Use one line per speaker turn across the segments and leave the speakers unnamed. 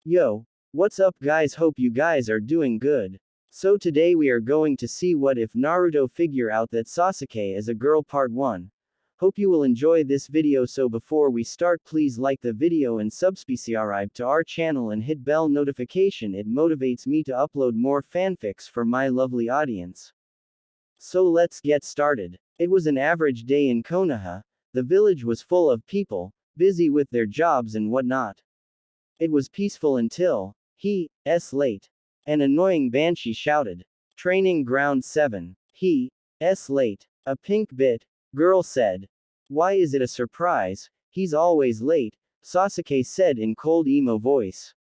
Yo, what's up guys, hope you guys are doing good. So today we are going to see what if Naruto figure out that Sasuke is a girl part 1. Hope you will enjoy this video, so before we start please like the video and subscribe to our channel and hit bell notification, it motivates me to upload more fanfics for my lovely audience. So let's get started. It was an average day in Konoha. The village was full of people, busy with their jobs and whatnot. It was peaceful until he's late. An annoying banshee shouted. Training ground 7. He's late. A pink bit girl said. Why is it a surprise? He's always late, Sasuke said in cold emo voice.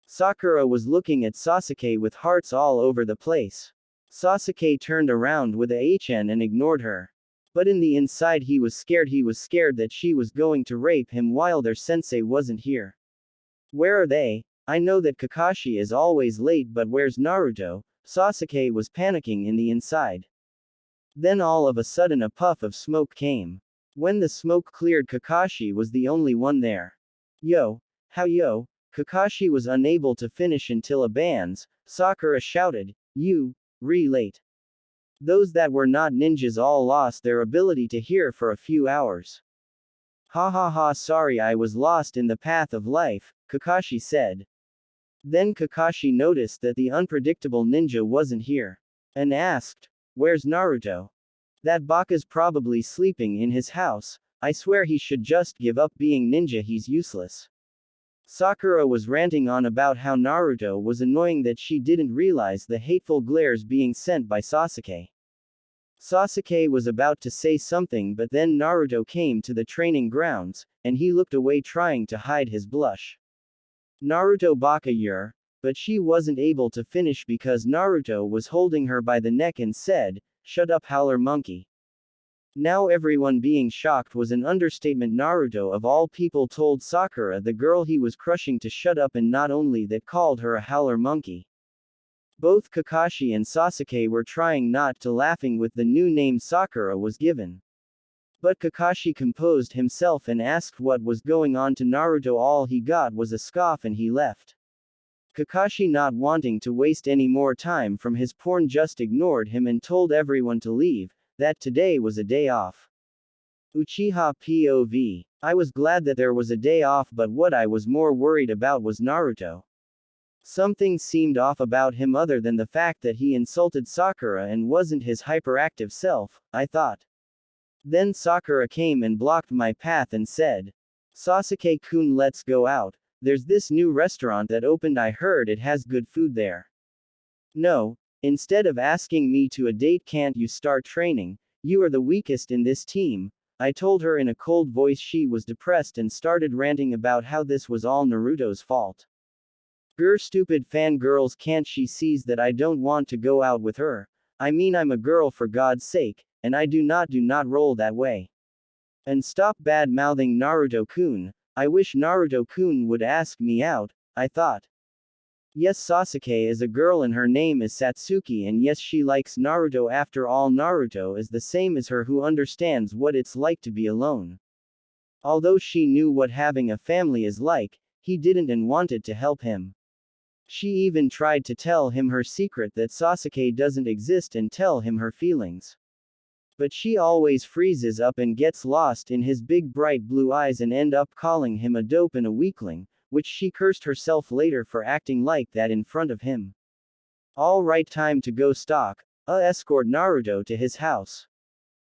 Sakura was looking at Sasuke with hearts all over the place. Sasuke turned around with a HN and ignored her. But in the inside he was scared that she was going to rape him while their sensei wasn't here. Where are they? I know that Kakashi is always late, but where's Naruto? Sasuke was panicking in the inside. Then all of a sudden a puff of smoke came. When the smoke cleared, Kakashi was the only one there. Yo. Kakashi was unable to finish until a bands, Sakura shouted, you, late. Those that were not ninjas all lost their ability to hear for a few hours. Ha, sorry, I was lost in the path of life, Kakashi said. Then Kakashi noticed that the unpredictable ninja wasn't here. And asked, where's Naruto? That baka's probably sleeping in his house. I swear he should just give up being ninja, he's useless. Sakura was ranting on about how Naruto was annoying, that she didn't realize the hateful glares being sent by Sasuke. Sasuke was about to say something, but then Naruto came to the training grounds, and he looked away trying to hide his blush. Naruto baka, but she wasn't able to finish because Naruto was holding her by the neck and said, shut up, howler monkey. Now everyone being shocked was an understatement. Naruto of all people told Sakura, the girl he was crushing, to shut up, and not only that, called her a howler monkey. Both Kakashi and Sasuke were trying not to laughing with the new name Sakura was given. But Kakashi composed himself and asked what was going on to Naruto. All he got was a scoff and he left. Kakashi, not wanting to waste any more time from his porn, just ignored him and told everyone to leave, that today was a day off. Uchiha POV. I was glad that there was a day off, but what I was more worried about was Naruto. Something seemed off about him other than the fact that he insulted Sakura and wasn't his hyperactive self, I thought. Then Sakura came and blocked my path and said, Sasuke-kun, let's go out. There's this new restaurant that opened, I heard it has good food there. No, instead of asking me to a date, can't you start training? You are the weakest in this team, I told her in a cold voice. She was depressed and started ranting about how this was all Naruto's fault. Stupid fangirls, can't she sees that I don't want to go out with her? I mean, I'm a girl, for God's sake, and I do not roll that way. And stop bad-mouthing Naruto-kun. I wish Naruto-kun would ask me out, I thought. Yes, Sasuke is a girl and her name is Satsuki, and yes, she likes Naruto. After all, Naruto is the same as her, who understands what it's like to be alone. Although she knew what having a family is like, he didn't and wanted to help him. She even tried to tell him her secret that Sasuke doesn't exist and tell him her feelings. But she always freezes up and gets lost in his big bright blue eyes and end up calling him a dope and a weakling, which she cursed herself later for acting like that in front of him. All right, time to go escort Naruto to his house.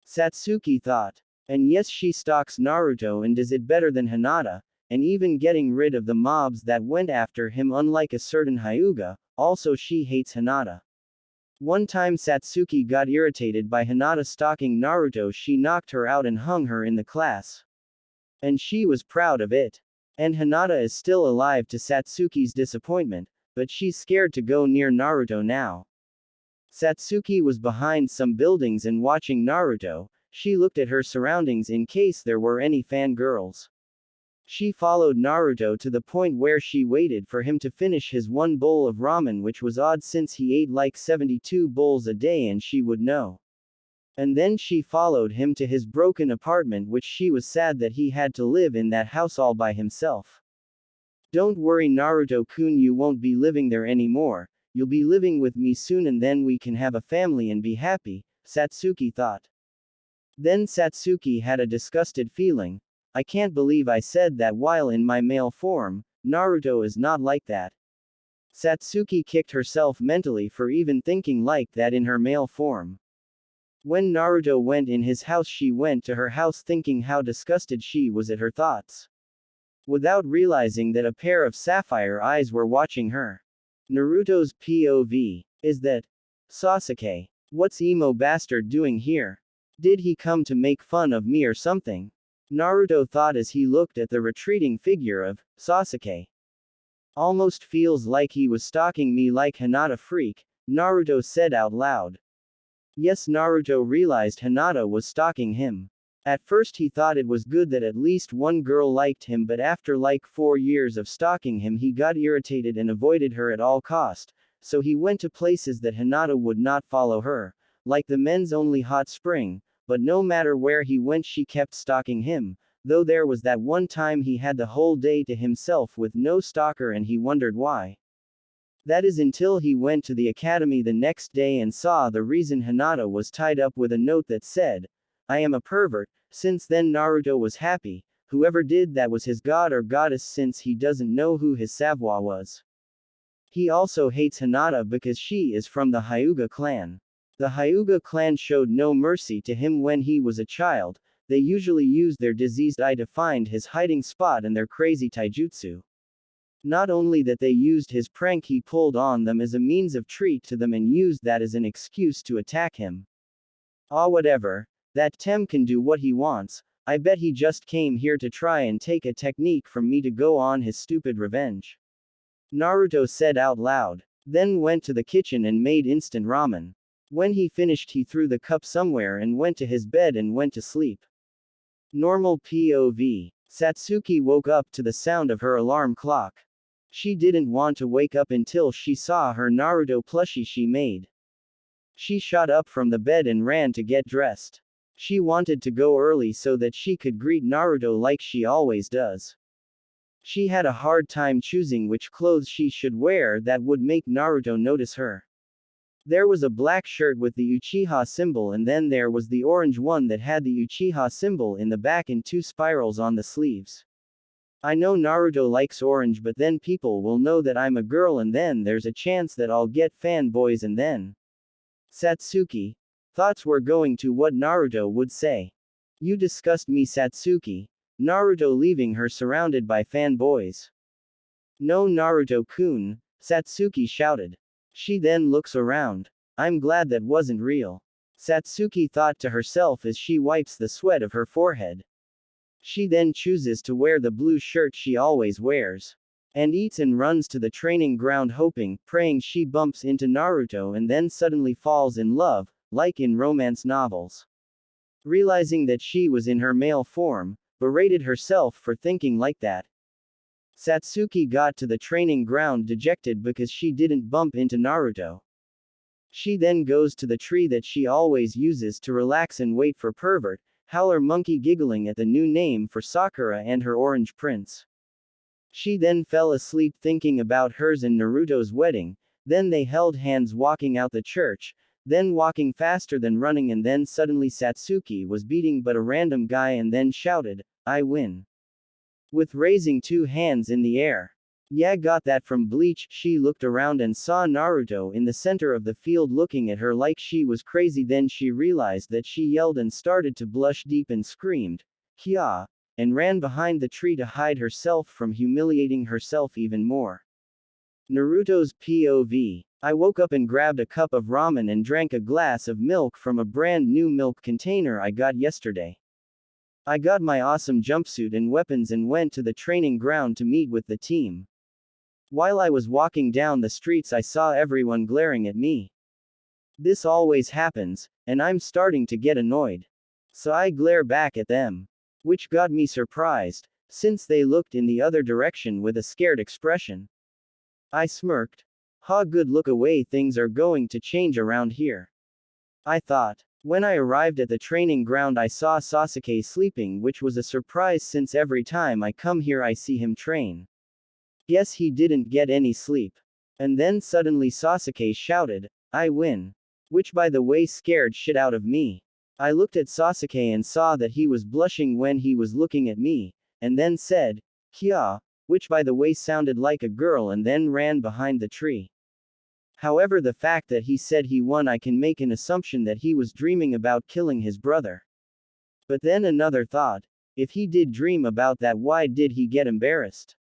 Satsuki thought. And yes, she stalks Naruto and does it better than Hinata, and even getting rid of the mobs that went after him, unlike a certain Hyuga. Also, she hates Hinata. One time Satsuki got irritated by Hinata stalking Naruto. She knocked her out and hung her in the class. And she was proud of it. And Hinata is still alive, to Satsuki's disappointment, but she's scared to go near Naruto now. Satsuki was behind some buildings and watching Naruto. She looked at her surroundings in case there were any fangirls. She followed Naruto to the point where she waited for him to finish his one bowl of ramen, which was odd since he ate like 72 bowls a day, and she would know. And then she followed him to his broken apartment, which she was sad that he had to live in that house all by himself. Don't worry Naruto-kun, you won't be living there anymore, you'll be living with me soon and then we can have a family and be happy, Satsuki thought. Then Satsuki had a disgusted feeling. I can't believe I said that while in my male form. Naruto is not like that. Satsuki kicked herself mentally for even thinking like that in her male form. When Naruto went in his house, she went to her house thinking how disgusted she was at her thoughts. Without realizing that a pair of sapphire eyes were watching her. Naruto's POV. Is that Sasuke? What's emo bastard doing here? Did he come to make fun of me or something? Naruto thought as he looked at the retreating figure of Sasuke. Almost feels like he was stalking me like Hinata freak, Naruto said out loud. Yes, Naruto realized Hinata was stalking him. At first he thought it was good that at least one girl liked him, but after like 4 years of stalking him he got irritated and avoided her at all cost, so he went to places that Hinata would not follow her, like the men's only hot spring, but no matter where he went she kept stalking him, though there was that one time he had the whole day to himself with no stalker and he wondered why. That is until he went to the academy the next day and saw the reason Hinata was tied up with a note that said, I am a pervert. Since then Naruto was happy, whoever did that was his god or goddess since he doesn't know who his savoir was. He also hates Hinata because she is from the Hyuga clan. The Hyuga clan showed no mercy to him when he was a child, they usually used their diseased eye to find his hiding spot and their crazy taijutsu. Not only that, they used his prank he pulled on them as a means of treat to them and used that as an excuse to attack him. Ah, whatever. That Tem can do what he wants. I bet he just came here to try and take a technique from me to go on his stupid revenge. Naruto said out loud. Then went to the kitchen and made instant ramen. When he finished he threw the cup somewhere and went to his bed and went to sleep. Normal POV. Satsuki woke up to the sound of her alarm clock. She didn't want to wake up until she saw her Naruto plushie she made. She shot up from the bed and ran to get dressed. She wanted to go early so that she could greet Naruto like she always does. She had a hard time choosing which clothes she should wear that would make Naruto notice her. There was a black shirt with the Uchiha symbol and then there was the orange one that had the Uchiha symbol in the back and 2 spirals on the sleeves. I know Naruto likes orange, but then people will know that I'm a girl and then there's a chance that I'll get fanboys and then. Satsuki. Thoughts were going to what Naruto would say. You disgust me, Satsuki. Naruto leaving her surrounded by fanboys. No, Naruto-kun, Satsuki shouted. She then looks around. I'm glad that wasn't real. Satsuki thought to herself as she wipes the sweat of her forehead. She then chooses to wear the blue shirt she always wears. And eats and runs to the training ground hoping, praying she bumps into Naruto and then suddenly falls in love, like in romance novels. Realizing that she was in her male form, berated herself for thinking like that. Satsuki got to the training ground dejected because she didn't bump into Naruto. She then goes to the tree that she always uses to relax and wait for pervert, Howler Monkey giggling at the new name for Sakura and her orange prince. She then fell asleep thinking about hers and Naruto's wedding, then they held hands walking out the church, then walking faster than running and then suddenly Satsuki was beating but a random guy and then shouted, I win. With raising 2 hands in the air. Yeah, got that from Bleach. She looked around and saw Naruto in the center of the field looking at her like she was crazy. Then she realized that she yelled and started to blush deep and screamed, Kya, and ran behind the tree to hide herself from humiliating herself even more. Naruto's POV. I woke up and grabbed a cup of ramen and drank a glass of milk from a brand new milk container I got yesterday. I got my awesome jumpsuit and weapons and went to the training ground to meet with the team. While I was walking down the streets I saw everyone glaring at me. This always happens, and I'm starting to get annoyed. So I glare back at them. Which got me surprised, since they looked in the other direction with a scared expression. I smirked. Ha, good, look away, things are going to change around here. I thought. When I arrived at the training ground I saw Sasuke sleeping, which was a surprise since every time I come here I see him train. Guess he didn't get any sleep. And then suddenly Sasuke shouted, "I win." Which by the way scared shit out of me. I looked at Sasuke and saw that he was blushing when he was looking at me, and then said, "Kya," which by the way sounded like a girl, and then ran behind the tree. However, the fact that he said he won, I can make an assumption that he was dreaming about killing his brother. But then another thought, if he did dream about that, why did he get embarrassed?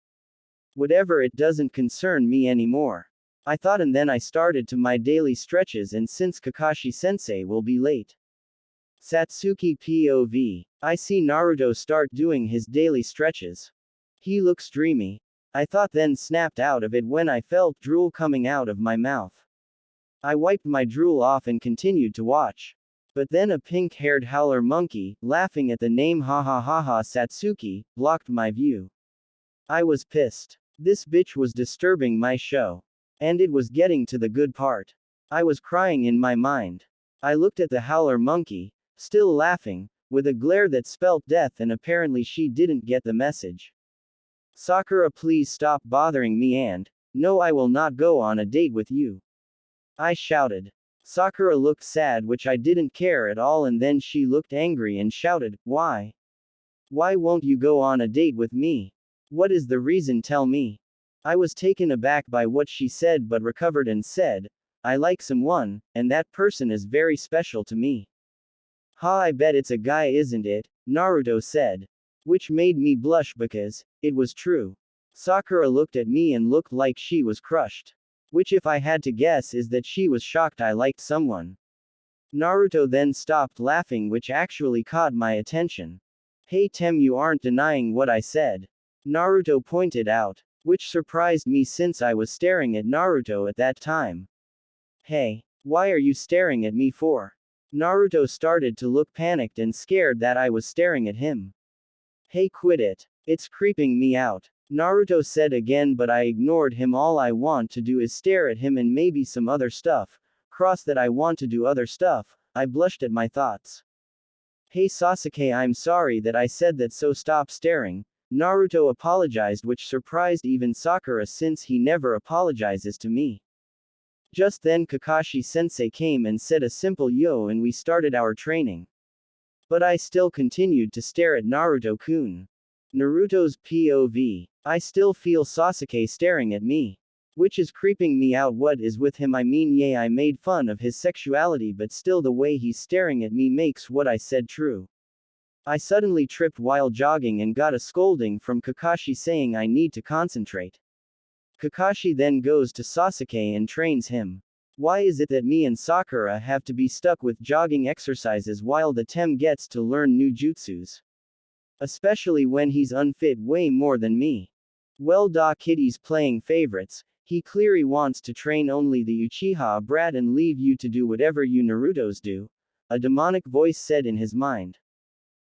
Whatever, it doesn't concern me anymore, I thought, and then I started to my daily stretches, and since Kakashi-sensei will be late. Satsuki POV. I see Naruto start doing his daily stretches. He looks dreamy. I thought, then snapped out of it when I felt drool coming out of my mouth. I wiped my drool off and continued to watch. But then a pink-haired howler monkey, laughing at the name ha ha ha ha Satsuki, blocked my view. I was pissed. This bitch was disturbing my show. And it was getting to the good part. I was crying in my mind. I looked at the howler monkey, still laughing, with a glare that spelt death, and apparently she didn't get the message. "Sakura, please stop bothering me, and no, I will not go on a date with you," I shouted. Sakura looked sad, which I didn't care at all, and then she looked angry and shouted, "Why? Why won't you go on a date with me? What is the reason, tell me?" I was taken aback by what she said, but recovered and said, "I like someone, and that person is very special to me." "Ha, I bet it's a guy, isn't it?" Naruto said. Which made me blush because it was true. Sakura looked at me and looked like she was crushed. Which, if I had to guess, is that she was shocked I liked someone. Naruto then stopped laughing, which actually caught my attention. "Hey Tem, you aren't denying what I said," Naruto pointed out. Which surprised me since I was staring at Naruto at that time. "Hey, why are you staring at me for?" Naruto started to look panicked and scared that I was staring at him. "Hey, quit it. It's creeping me out," Naruto said again, but I ignored him. All I want to do is stare at him and maybe some other stuff. Cross that I want to do other stuff. I blushed at my thoughts. "Hey Sasuke, I'm sorry that I said that, so stop staring," Naruto apologized, which surprised even Sakura since he never apologizes to me. Just then Kakashi-sensei came and said a simple yo, and we started our training. But I still continued to stare at Naruto-kun. Naruto's POV. I still feel Sasuke staring at me. Which is creeping me out. What is with him? I mean, yeah, I made fun of his sexuality, but still the way he's staring at me makes what I said true. I suddenly tripped while jogging and got a scolding from Kakashi saying I need to concentrate. Kakashi then goes to Sasuke and trains him. Why is it that me and Sakura have to be stuck with jogging exercises while the Tem gets to learn new jutsus? Especially when he's unfit way more than me. Well, Kitty's playing favorites. He clearly wants to train only the Uchiha brat and leave you to do whatever you Narutos do, a demonic voice said in his mind.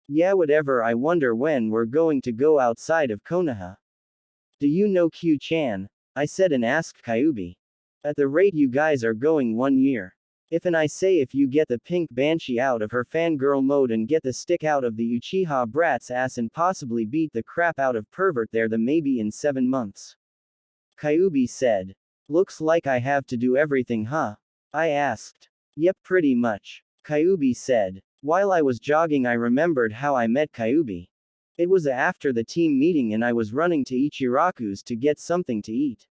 Yeah, whatever. I wonder when we're going to go outside of Konoha. Do you know Q-chan? I said and asked Kyuubi. At the rate you guys are going, 1 year. I say if you get the pink banshee out of her fangirl mode and get the stick out of the Uchiha brat's ass and possibly beat the crap out of pervert there, the maybe in 7 months. Kyuubi said. Looks like I have to do everything, huh? I asked. Yep, pretty much. Kyuubi said. While I was jogging, I remembered how I met Kyuubi. It was after the team meeting and I was running to Ichiraku's to get something to eat.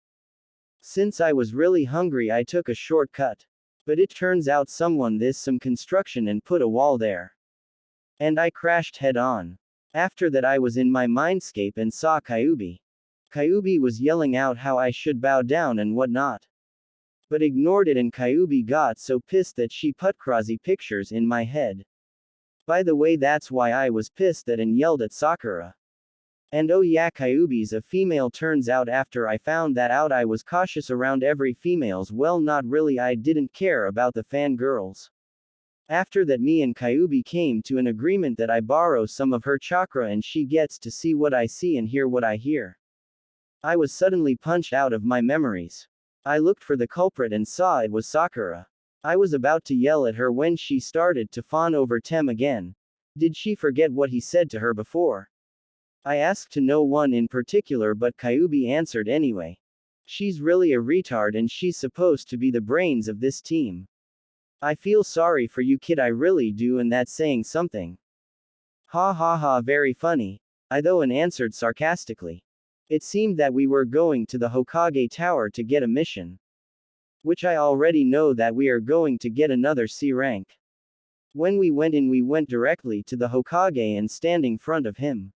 Since I was really hungry, I took a shortcut. But it turns out someone did some construction and put a wall there. And I crashed head on. After that, I was in my mindscape and saw Kyuubi. Kyuubi was yelling out how I should bow down and whatnot. But ignored it, and Kyuubi got so pissed that she put crazy pictures in my head. By the way, that's why I was pissed that and yelled at Sakura. And oh yeah, Kyuubi's a female. Turns out after I found that out, I was cautious around every females. Well, not really, I didn't care about the fangirls. After that, me and Kyuubi came to an agreement that I borrow some of her chakra and she gets to see what I see and hear what I hear. I was suddenly punched out of my memories. I looked for the culprit and saw it was Sakura. I was about to yell at her when she started to fawn over Tem again. Did she forget what he said to her before? I asked to no one in particular, but Kyuubi answered anyway. She's really a retard and she's supposed to be the brains of this team. I feel sorry for you, kid, I really do, and that's saying something. Ha ha ha, very funny. I though and answered sarcastically. It seemed that we were going to the Hokage Tower to get a mission. Which I already know that we are going to get another C rank. When we went in, we went directly to the Hokage and standing front of him.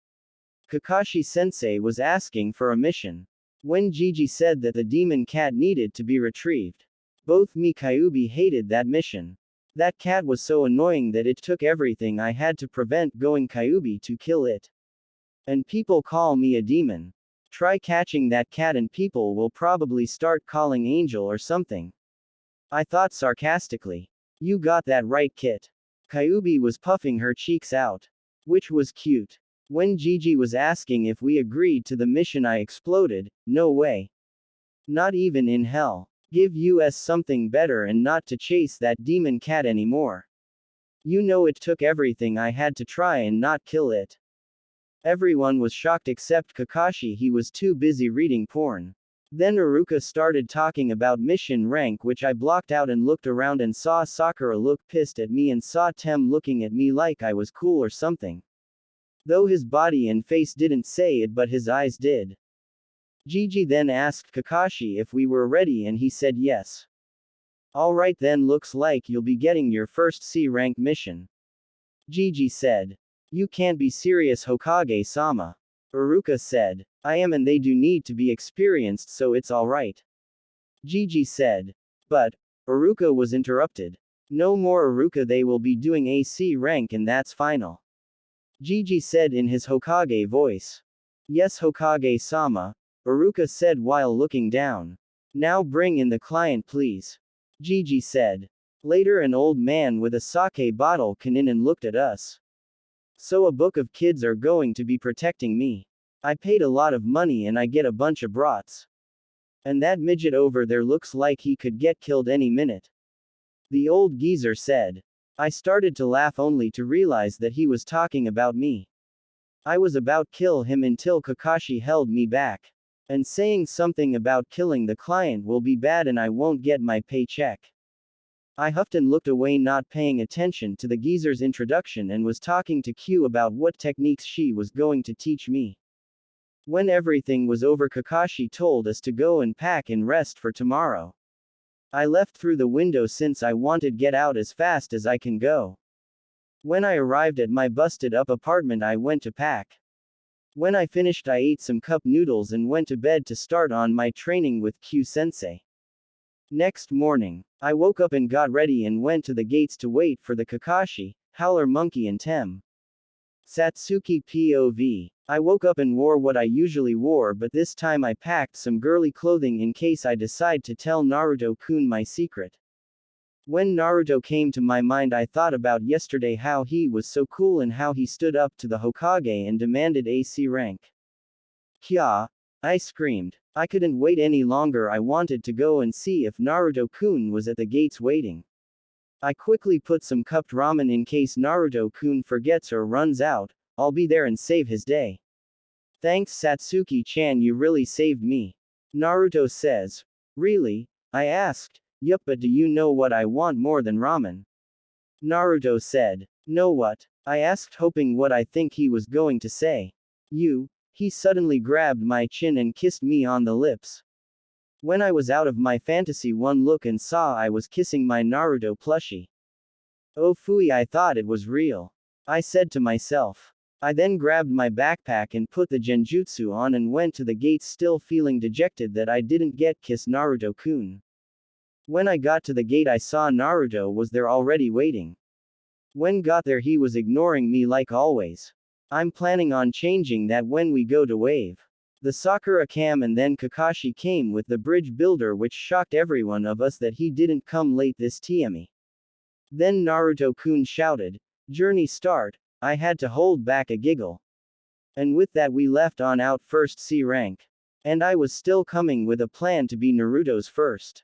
Kakashi-sensei was asking for a mission. When Gigi said that the demon cat needed to be retrieved. Both me Kyuubi hated that mission. That cat was so annoying that it took everything I had to prevent going Kyuubi to kill it. And people call me a demon. Try catching that cat and people will probably start calling Angel or something. I thought sarcastically. You got that right, Kit. Kyuubi was puffing her cheeks out. Which was cute. When Gigi was asking if we agreed to the mission, I exploded. No way. Not even in hell. Give us something better and not to chase that demon cat anymore. You know it took everything I had to try and not kill it. Everyone was shocked except Kakashi, he was too busy reading porn. Then Iruka started talking about mission rank, which I blocked out and looked around and saw Sakura look pissed at me and saw Tem looking at me like I was cool or something. Though his body and face didn't say it, but his eyes did. Gigi then asked Kakashi if we were ready and he said yes. Alright then, looks like you'll be getting your first C rank mission. Gigi said. You can't be serious, Hokage-sama. Iruka said. I am, and they do need to be experienced, so it's alright. Gigi said. But, Iruka was interrupted. No more Iruka, they will be doing a C rank and that's final. Gigi said in his Hokage voice. Yes, Hokage-sama, Iruka said while looking down. Now bring in the client, please. Gigi said. Later, an old man with a sake bottle came in and looked at us. So a book of kids are going to be protecting me. I paid a lot of money and I get a bunch of brats. And that midget over there looks like he could get killed any minute. The old geezer said. I started to laugh only to realize that he was talking about me. I was about to kill him until Kakashi held me back. And saying something about killing the client will be bad and I won't get my paycheck. I huffed and looked away, not paying attention to the geezer's introduction, and was talking to Q about what techniques she was going to teach me. When everything was over, Kakashi told us to go and pack and rest for tomorrow. I left through the window since I wanted to get out as fast as I can go. When I arrived at my busted up apartment, I went to pack. When I finished, I ate some cup noodles and went to bed to start on my training with Q-sensei. Next morning, I woke up and got ready and went to the gates to wait for the Kakashi, Howler Monkey and Tem. Satsuki POV. I woke up and wore what I usually wore, but this time I packed some girly clothing in case I decide to tell Naruto-kun my secret. When Naruto came to my mind, I thought about yesterday, how he was so cool and how he stood up to the Hokage and demanded a C rank. Kya! I screamed. I couldn't wait any longer. I wanted to go and see if Naruto-kun was at the gates waiting. I quickly put some cupped ramen in case Naruto-kun forgets or runs out. I'll be there and save his day. Thanks, Satsuki-chan, you really saved me. Naruto says. Really? I asked. Yup, but do you know what I want more than ramen? Naruto said. Know what? I asked, hoping what I think he was going to say. You. He suddenly grabbed my chin and kissed me on the lips. When I was out of my fantasy, one look and saw I was kissing my Naruto plushie. Oh phooey, I thought it was real. I said to myself. I then grabbed my backpack and put the genjutsu on and went to the gates, still feeling dejected that I didn't get kiss Naruto-kun. When I got to the gate, I saw Naruto was there already waiting. When got there, he was ignoring me like always. I'm planning on changing that when we go to wave. The Sakura cam, and then Kakashi came with the bridge builder, which shocked everyone of us that he didn't come late this time. Then Naruto-kun shouted, "Journey start." I had to hold back a giggle. And with that we left on out first C rank. And I was still coming with a plan to be Naruto's first.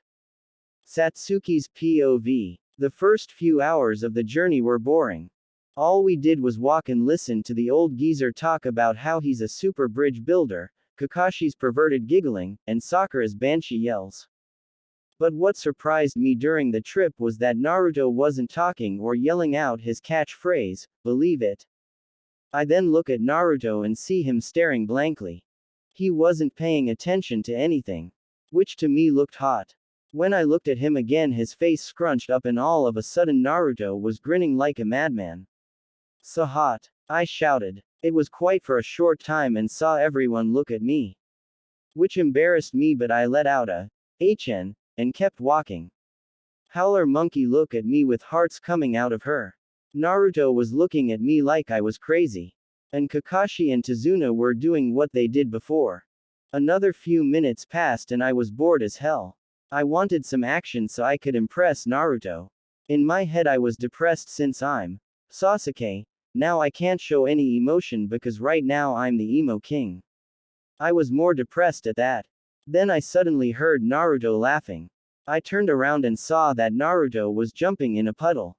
Satsuki's POV. The first few hours of the journey were boring. All we did was walk and listen to the old geezer talk about how he's a super bridge builder, Kakashi's perverted giggling, and Sakura's banshee yells. But what surprised me during the trip was that Naruto wasn't talking or yelling out his catchphrase, believe it. I then look at Naruto and see him staring blankly. He wasn't paying attention to anything. Which to me looked hot. When I looked at him again, his face scrunched up and all of a sudden Naruto was grinning like a madman. So hot, I shouted. It was quite for a short time and saw everyone look at me. Which embarrassed me, but I let out a HN and kept walking. Howler Monkey looked at me with hearts coming out of her. Naruto was looking at me like I was crazy. And Kakashi and Tazuna were doing what they did before. Another few minutes passed and I was bored as hell. I wanted some action so I could impress Naruto. In my head I was depressed since I'm Sasuke. Now I can't show any emotion because right now I'm the emo king. I was more depressed at that. Then I suddenly heard Naruto laughing. I turned around and saw that Naruto was jumping in a puddle.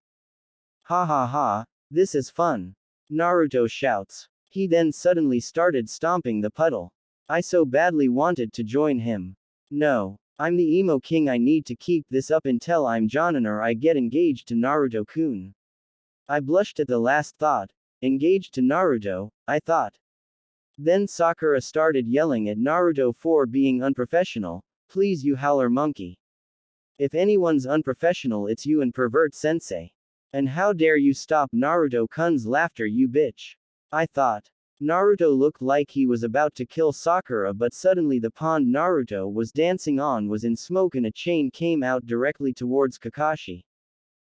Ha ha ha, this is fun. Naruto shouts. He then suddenly started stomping the puddle. I so badly wanted to join him. No, I'm the emo king, I need to keep this up until I'm Jonin or I get engaged to Naruto-kun. I blushed at the last thought. Engaged to Naruto, I thought. Then Sakura started yelling at Naruto for being unprofessional. Please, you howler monkey. If anyone's unprofessional, it's you and pervert sensei. And how dare you stop Naruto-kun's laughter, you bitch. I thought. Naruto looked like he was about to kill Sakura, but suddenly the pond Naruto was dancing on was in smoke and a chain came out directly towards Kakashi.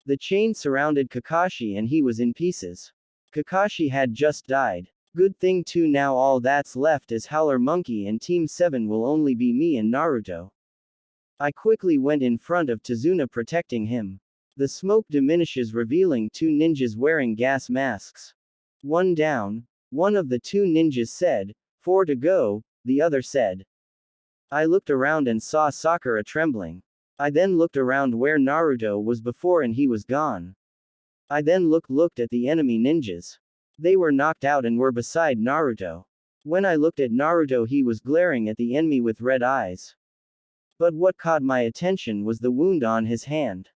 The chain surrounded Kakashi and he was in pieces. Kakashi had just died. Good thing too, now all that's left is Howler Monkey and Team 7 will only be me and Naruto. I quickly went in front of Tazuna protecting him. The smoke diminishes, revealing two ninjas wearing gas masks. One down. One of the two ninjas said, 4 to go, the other said. I looked around and saw Sakura trembling. I then looked around where Naruto was before and he was gone. I then looked at the enemy ninjas. They were knocked out and were beside Naruto. When I looked at Naruto, he was glaring at the enemy with red eyes. But what caught my attention was the wound on his hand.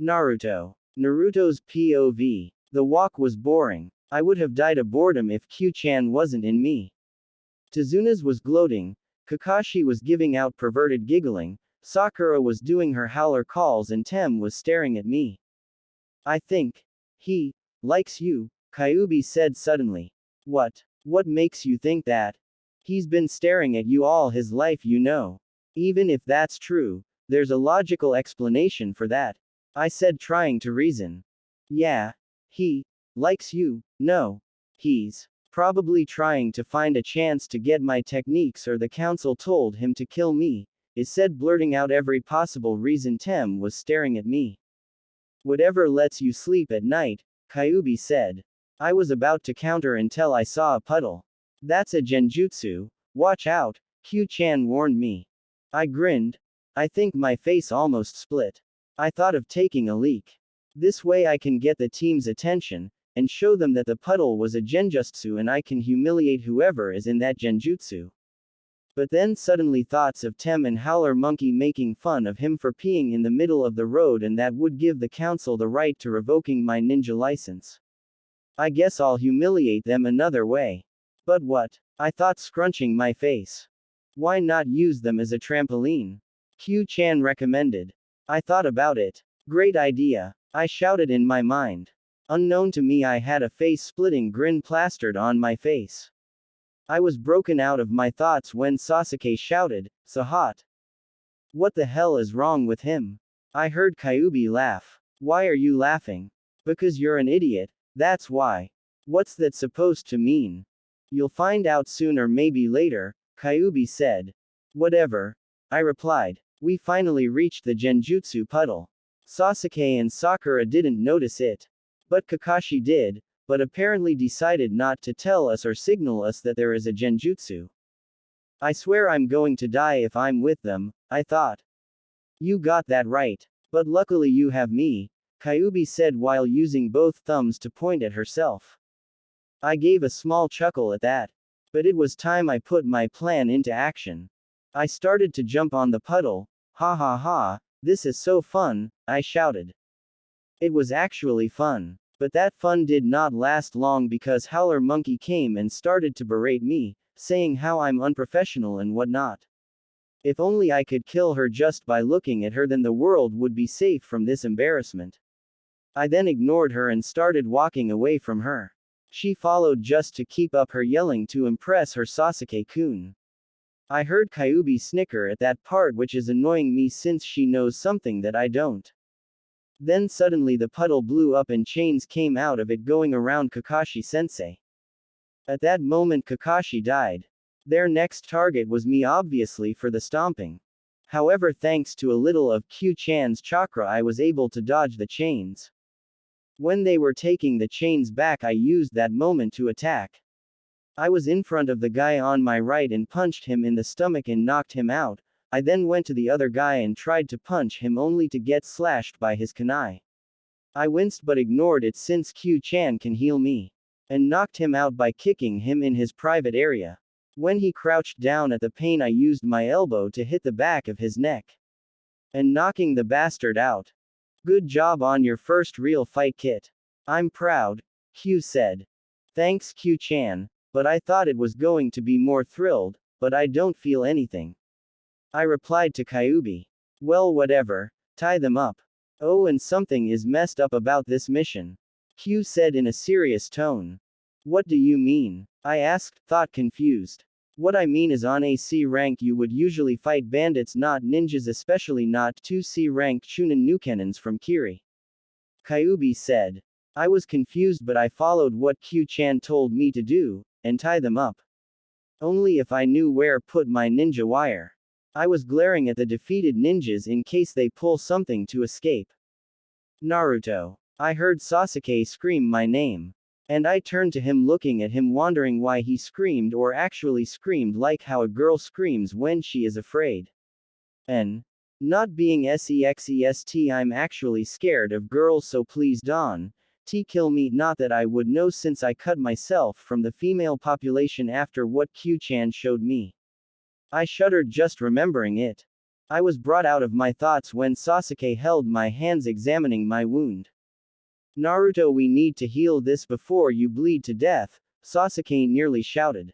Naruto's POV. The walk was boring. I would have died of boredom if Q-chan wasn't in me. Tazuna's was gloating, Kakashi was giving out perverted giggling, Sakura was doing her howler calls and Tem was staring at me. I think he likes you, Kyuubi said suddenly. What? What makes you think that? He's been staring at you all his life, you know. Even if that's true, there's a logical explanation for that. I said, trying to reason. Yeah. He likes you. No. He's probably trying to find a chance to get my techniques, or the council told him to kill me, is said, blurting out every possible reason. Tem was staring at me. Whatever lets you sleep at night, Kyuubi said. I was about to counter until I saw a puddle. That's a genjutsu, watch out, Q-chan warned me. I grinned. I think my face almost split. I thought of taking a leak. This way I can get the team's attention, and show them that the puddle was a genjutsu and I can humiliate whoever is in that genjutsu. But then suddenly thoughts of Tem and Howler Monkey making fun of him for peeing in the middle of the road, and that would give the council the right to revoking my ninja license. I guess I'll humiliate them another way. But what? I thought, scrunching my face. Why not use them as a trampoline? Q-chan recommended. I thought about it. Great idea. I shouted in my mind. Unknown to me, I had a face-splitting grin plastered on my face. I was broken out of my thoughts when Sasuke shouted, "So hot." What the hell is wrong with him? I heard Kyuubi laugh. Why are you laughing? Because you're an idiot, that's why. What's that supposed to mean? You'll find out soon, or maybe later, Kyuubi said. Whatever. I replied. We finally reached the genjutsu puddle. Sasuke and Sakura didn't notice it. But Kakashi did, but apparently decided not to tell us or signal us that there is a genjutsu. I swear I'm going to die if I'm with them, I thought. You got that right. But luckily you have me, Kyuubi said while using both thumbs to point at herself. I gave a small chuckle at that. But it was time I put my plan into action. I started to jump on the puddle. Ha ha ha, this is so fun, I shouted. It was actually fun. But that fun did not last long because Howler Monkey came and started to berate me, saying how I'm unprofessional and whatnot. If only I could kill her just by looking at her, then the world would be safe from this embarrassment. I then ignored her and started walking away from her. She followed just to keep up her yelling to impress her Sasuke-kun. I heard Kyuubi snicker at that part, which is annoying me since she knows something that I don't. Then suddenly the puddle blew up and chains came out of it going around Kakashi-sensei. At that moment Kakashi died. Their next target was me, obviously, for the stomping. However, thanks to a little of Q-chan's chakra, I was able to dodge the chains. When they were taking the chains back, I used that moment to attack. I was in front of the guy on my right and punched him in the stomach and knocked him out. I then went to the other guy and tried to punch him only to get slashed by his kunai. I winced but ignored it since Q-chan can heal me. And knocked him out by kicking him in his private area. When he crouched down at the pain, I used my elbow to hit the back of his neck. And knocking the bastard out. Good job on your first real fight, Kit. I'm proud, Q said. Thanks, Q-chan, but I thought it was going to be more thrilled, but I don't feel anything. I replied to Kyuubi. Well, whatever, tie them up. Oh, and something is messed up about this mission. Q said in a serious tone. What do you mean? I asked, thought confused. What I mean is on a C rank you would usually fight bandits, not ninjas, especially not 2C rank Chunin Nukenins from Kiri. Kyuubi said. I was confused but I followed what Q-chan told me to do, and tie them up. Only if I knew where put my ninja wire. I was glaring at the defeated ninjas in case they pull something to escape. Naruto. I heard Sasuke scream my name. And I turned to him, looking at him, wondering why he screamed, or actually screamed like how a girl screams when she is afraid. Not being sexest, I'm actually scared of girls, so please don't kill me. Not that I would know since I cut myself from the female population after what Q-chan showed me. I shuddered just remembering it. I was brought out of my thoughts when Sasuke held my hands examining my wound. Naruto, we need to heal this before you bleed to death, Sasuke nearly shouted.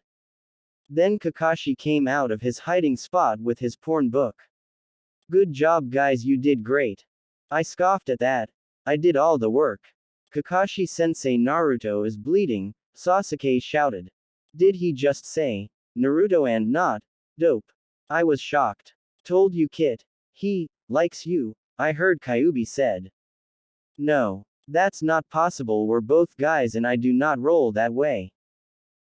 Then Kakashi came out of his hiding spot with his porn book. Good job guys, you did great. I scoffed at that. I did all the work. Kakashi-sensei, Naruto is bleeding, Sasuke shouted. Did he just say, Naruto and not, dope? I was shocked. Told you, Kit. He likes you, I heard Kyuubi said. No. That's not possible, we're both guys and I do not roll that way.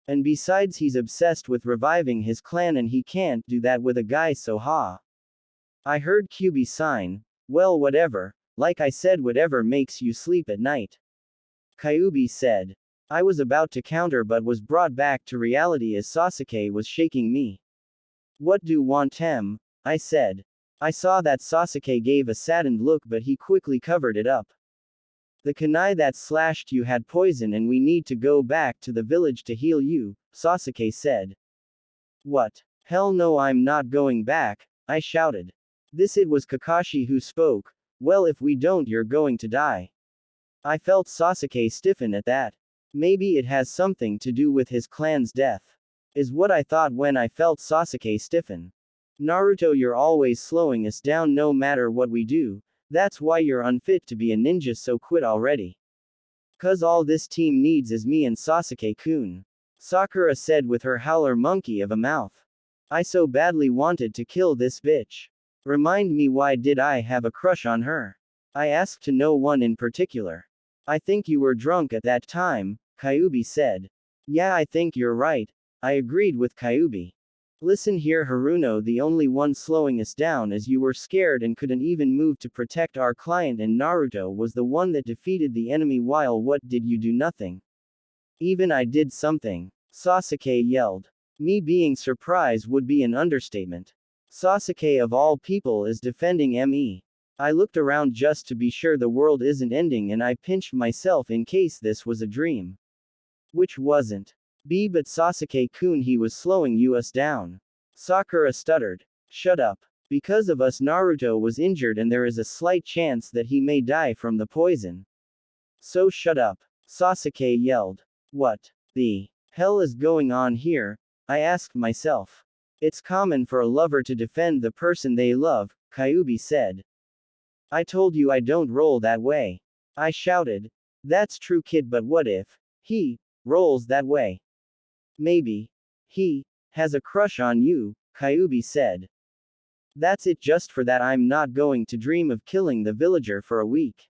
And besides, he's obsessed with reviving his clan and he can't do that with a guy, so ha. I heard Kyuubi sign. Well, whatever, like I said, whatever makes you sleep at night. Kyuubi said. I was about to counter but was brought back to reality as Sasuke was shaking me. What do want him? I said. I saw that Sasuke gave a saddened look but he quickly covered it up. The kunai that slashed you had poison and we need to go back to the village to heal you, Sasuke said. What? Hell no, I'm not going back, I shouted. It was Kakashi who spoke. Well, if we don't, you're going to die. I felt Sasuke stiffen at that. Maybe it has something to do with his clan's death. Is what I thought when I felt Sasuke stiffen. Naruto, you're always slowing us down no matter what we do. That's why you're unfit to be a ninja, so quit already. Cause all this team needs is me and Sasuke-kun. Sakura said with her howler monkey of a mouth. I so badly wanted to kill this bitch. Remind me, why did I have a crush on her? I asked to no one in particular. I think you were drunk at that time, Kyuubi said. Yeah, I think you're right. I agreed with Kyuubi. Listen here, Haruno, the only one slowing us down is you were scared and couldn't even move to protect our client, and Naruto was the one that defeated the enemy while what did you do? Nothing. Even I did something. Sasuke yelled. Me being surprised would be an understatement. Sasuke of all people is defending me. I looked around just to be sure the world isn't ending and I pinched myself in case this was a dream. Which wasn't. But Sasuke-kun, he was slowing us down. Sakura stuttered. Shut up. Because of us Naruto was injured and there is a slight chance that he may die from the poison. So shut up. Sasuke yelled. What the hell is going on here? I asked myself. It's common for a lover to defend the person they love, Kyuubi said. I told you I don't roll that way. I shouted. That's true kid, but what if he rolls that way? Maybe he has a crush on you, Kyuubi said. That's it, just for that I'm not going to dream of killing the villager for a week.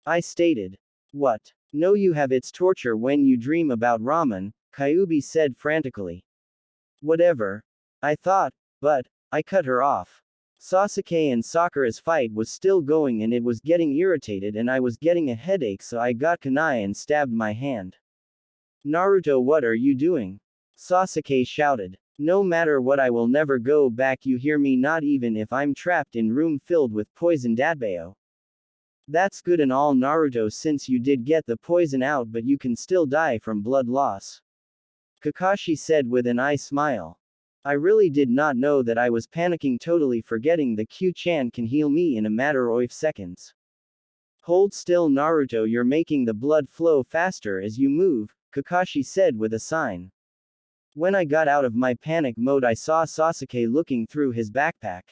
I stated. What? No, you have, it's torture when you dream about ramen, Kyuubi said frantically. Whatever. I thought, but I cut her off. Sasuke and Sakura's fight was still going and it was getting irritated and I was getting a headache, so I got kunai and stabbed my hand. Naruto, what are you doing? Sasuke shouted. No matter what, I will never go back, you hear me, not even if I'm trapped in room filled with poisoned Atbao. That's good and all Naruto, since you did get the poison out, but you can still die from blood loss. Kakashi said with an eye smile. I really did not know that I was panicking, totally forgetting the Q-chan can heal me in a matter of seconds. Hold still Naruto, you're making the blood flow faster as you move, Kakashi said with a sign. When I got out of my panic mode, I saw Sasuke looking through his backpack.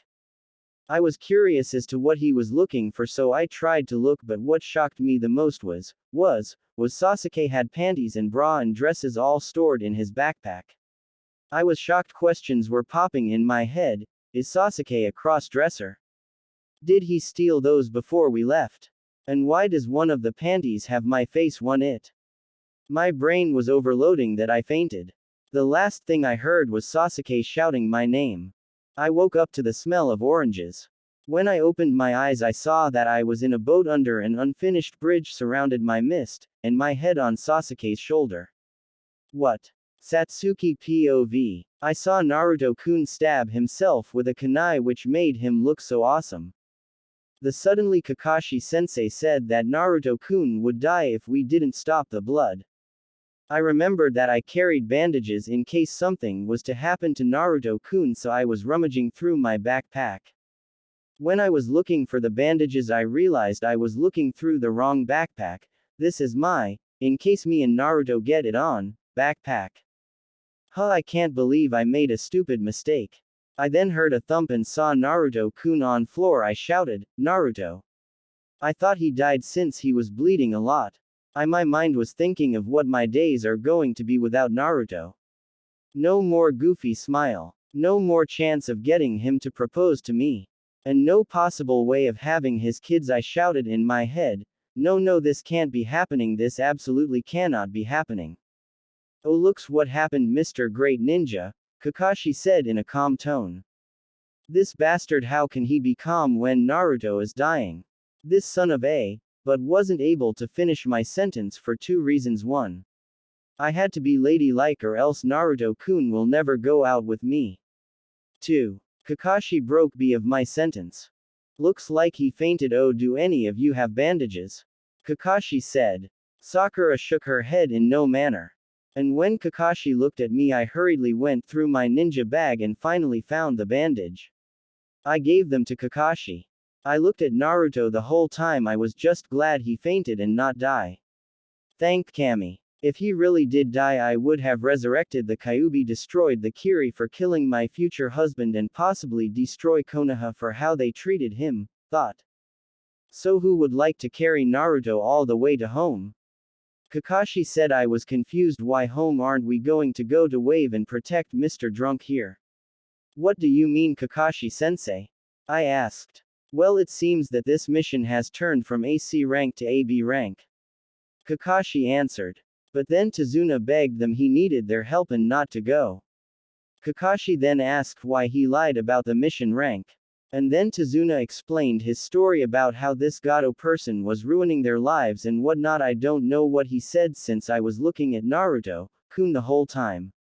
I was curious as to what he was looking for, so I tried to look, but what shocked me the most was Sasuke had panties and bra and dresses all stored in his backpack. I was shocked. Questions were popping in my head. Is Sasuke a cross-dresser? Did he steal those before we left? And why does one of the panties have my face on it? My brain was overloading that I fainted. The last thing I heard was Sasuke shouting my name. I woke up to the smell of oranges. When I opened my eyes, I saw that I was in a boat under an unfinished bridge surrounded by mist, and my head on Sasuke's shoulder. What? Satsuki POV. I saw Naruto-kun stab himself with a kunai, which made him look so awesome. Suddenly Kakashi-sensei said that Naruto-kun would die if we didn't stop the blood. I remembered that I carried bandages in case something was to happen to Naruto-kun, so I was rummaging through my backpack. When I was looking for the bandages, I realized I was looking through the wrong backpack. This is my, in case me and Naruto get it on, backpack. I can't believe I made a stupid mistake. I then heard a thump and saw Naruto-kun on floor. I shouted, Naruto. I thought he died since he was bleeding a lot. My mind was thinking of what my days are going to be without Naruto. No more goofy smile. No more chance of getting him to propose to me. And no possible way of having his kids. I shouted in my head, no, this can't be happening, this absolutely cannot be happening. Oh, looks what happened, Mr. Great Ninja, Kakashi said in a calm tone. This bastard, how can he be calm when Naruto is dying? This son of a, but wasn't able to finish my sentence for two reasons. One, I had to be ladylike or else Naruto-kun will never go out with me. 2. Kakashi broke B of my sentence. Looks like he fainted. Oh, do any of you have bandages? Kakashi said. Sakura shook her head in no manner. And when Kakashi looked at me, I hurriedly went through my ninja bag and finally found the bandage. I gave them to Kakashi. I looked at Naruto the whole time. I was just glad he fainted and not die. Thank Kami. If he really did die, I would have resurrected the Kyuubi, destroyed the Kiri for killing my future husband, and possibly destroy Konoha for how they treated him, thought. So who would like to carry Naruto all the way to home? Kakashi said. I was confused. Why home? Aren't we going to go to Wave and protect Mr. Drunk here? What do you mean, Kakashi-sensei? I asked. Well, it seems that this mission has turned from AC rank to AB rank. Kakashi answered. But then Tazuna begged them he needed their help and not to go. Kakashi then asked why he lied about the mission rank. And then Tazuna explained his story about how this Gato person was ruining their lives and whatnot. I don't know what he said since I was looking at Naruto-kun the whole time.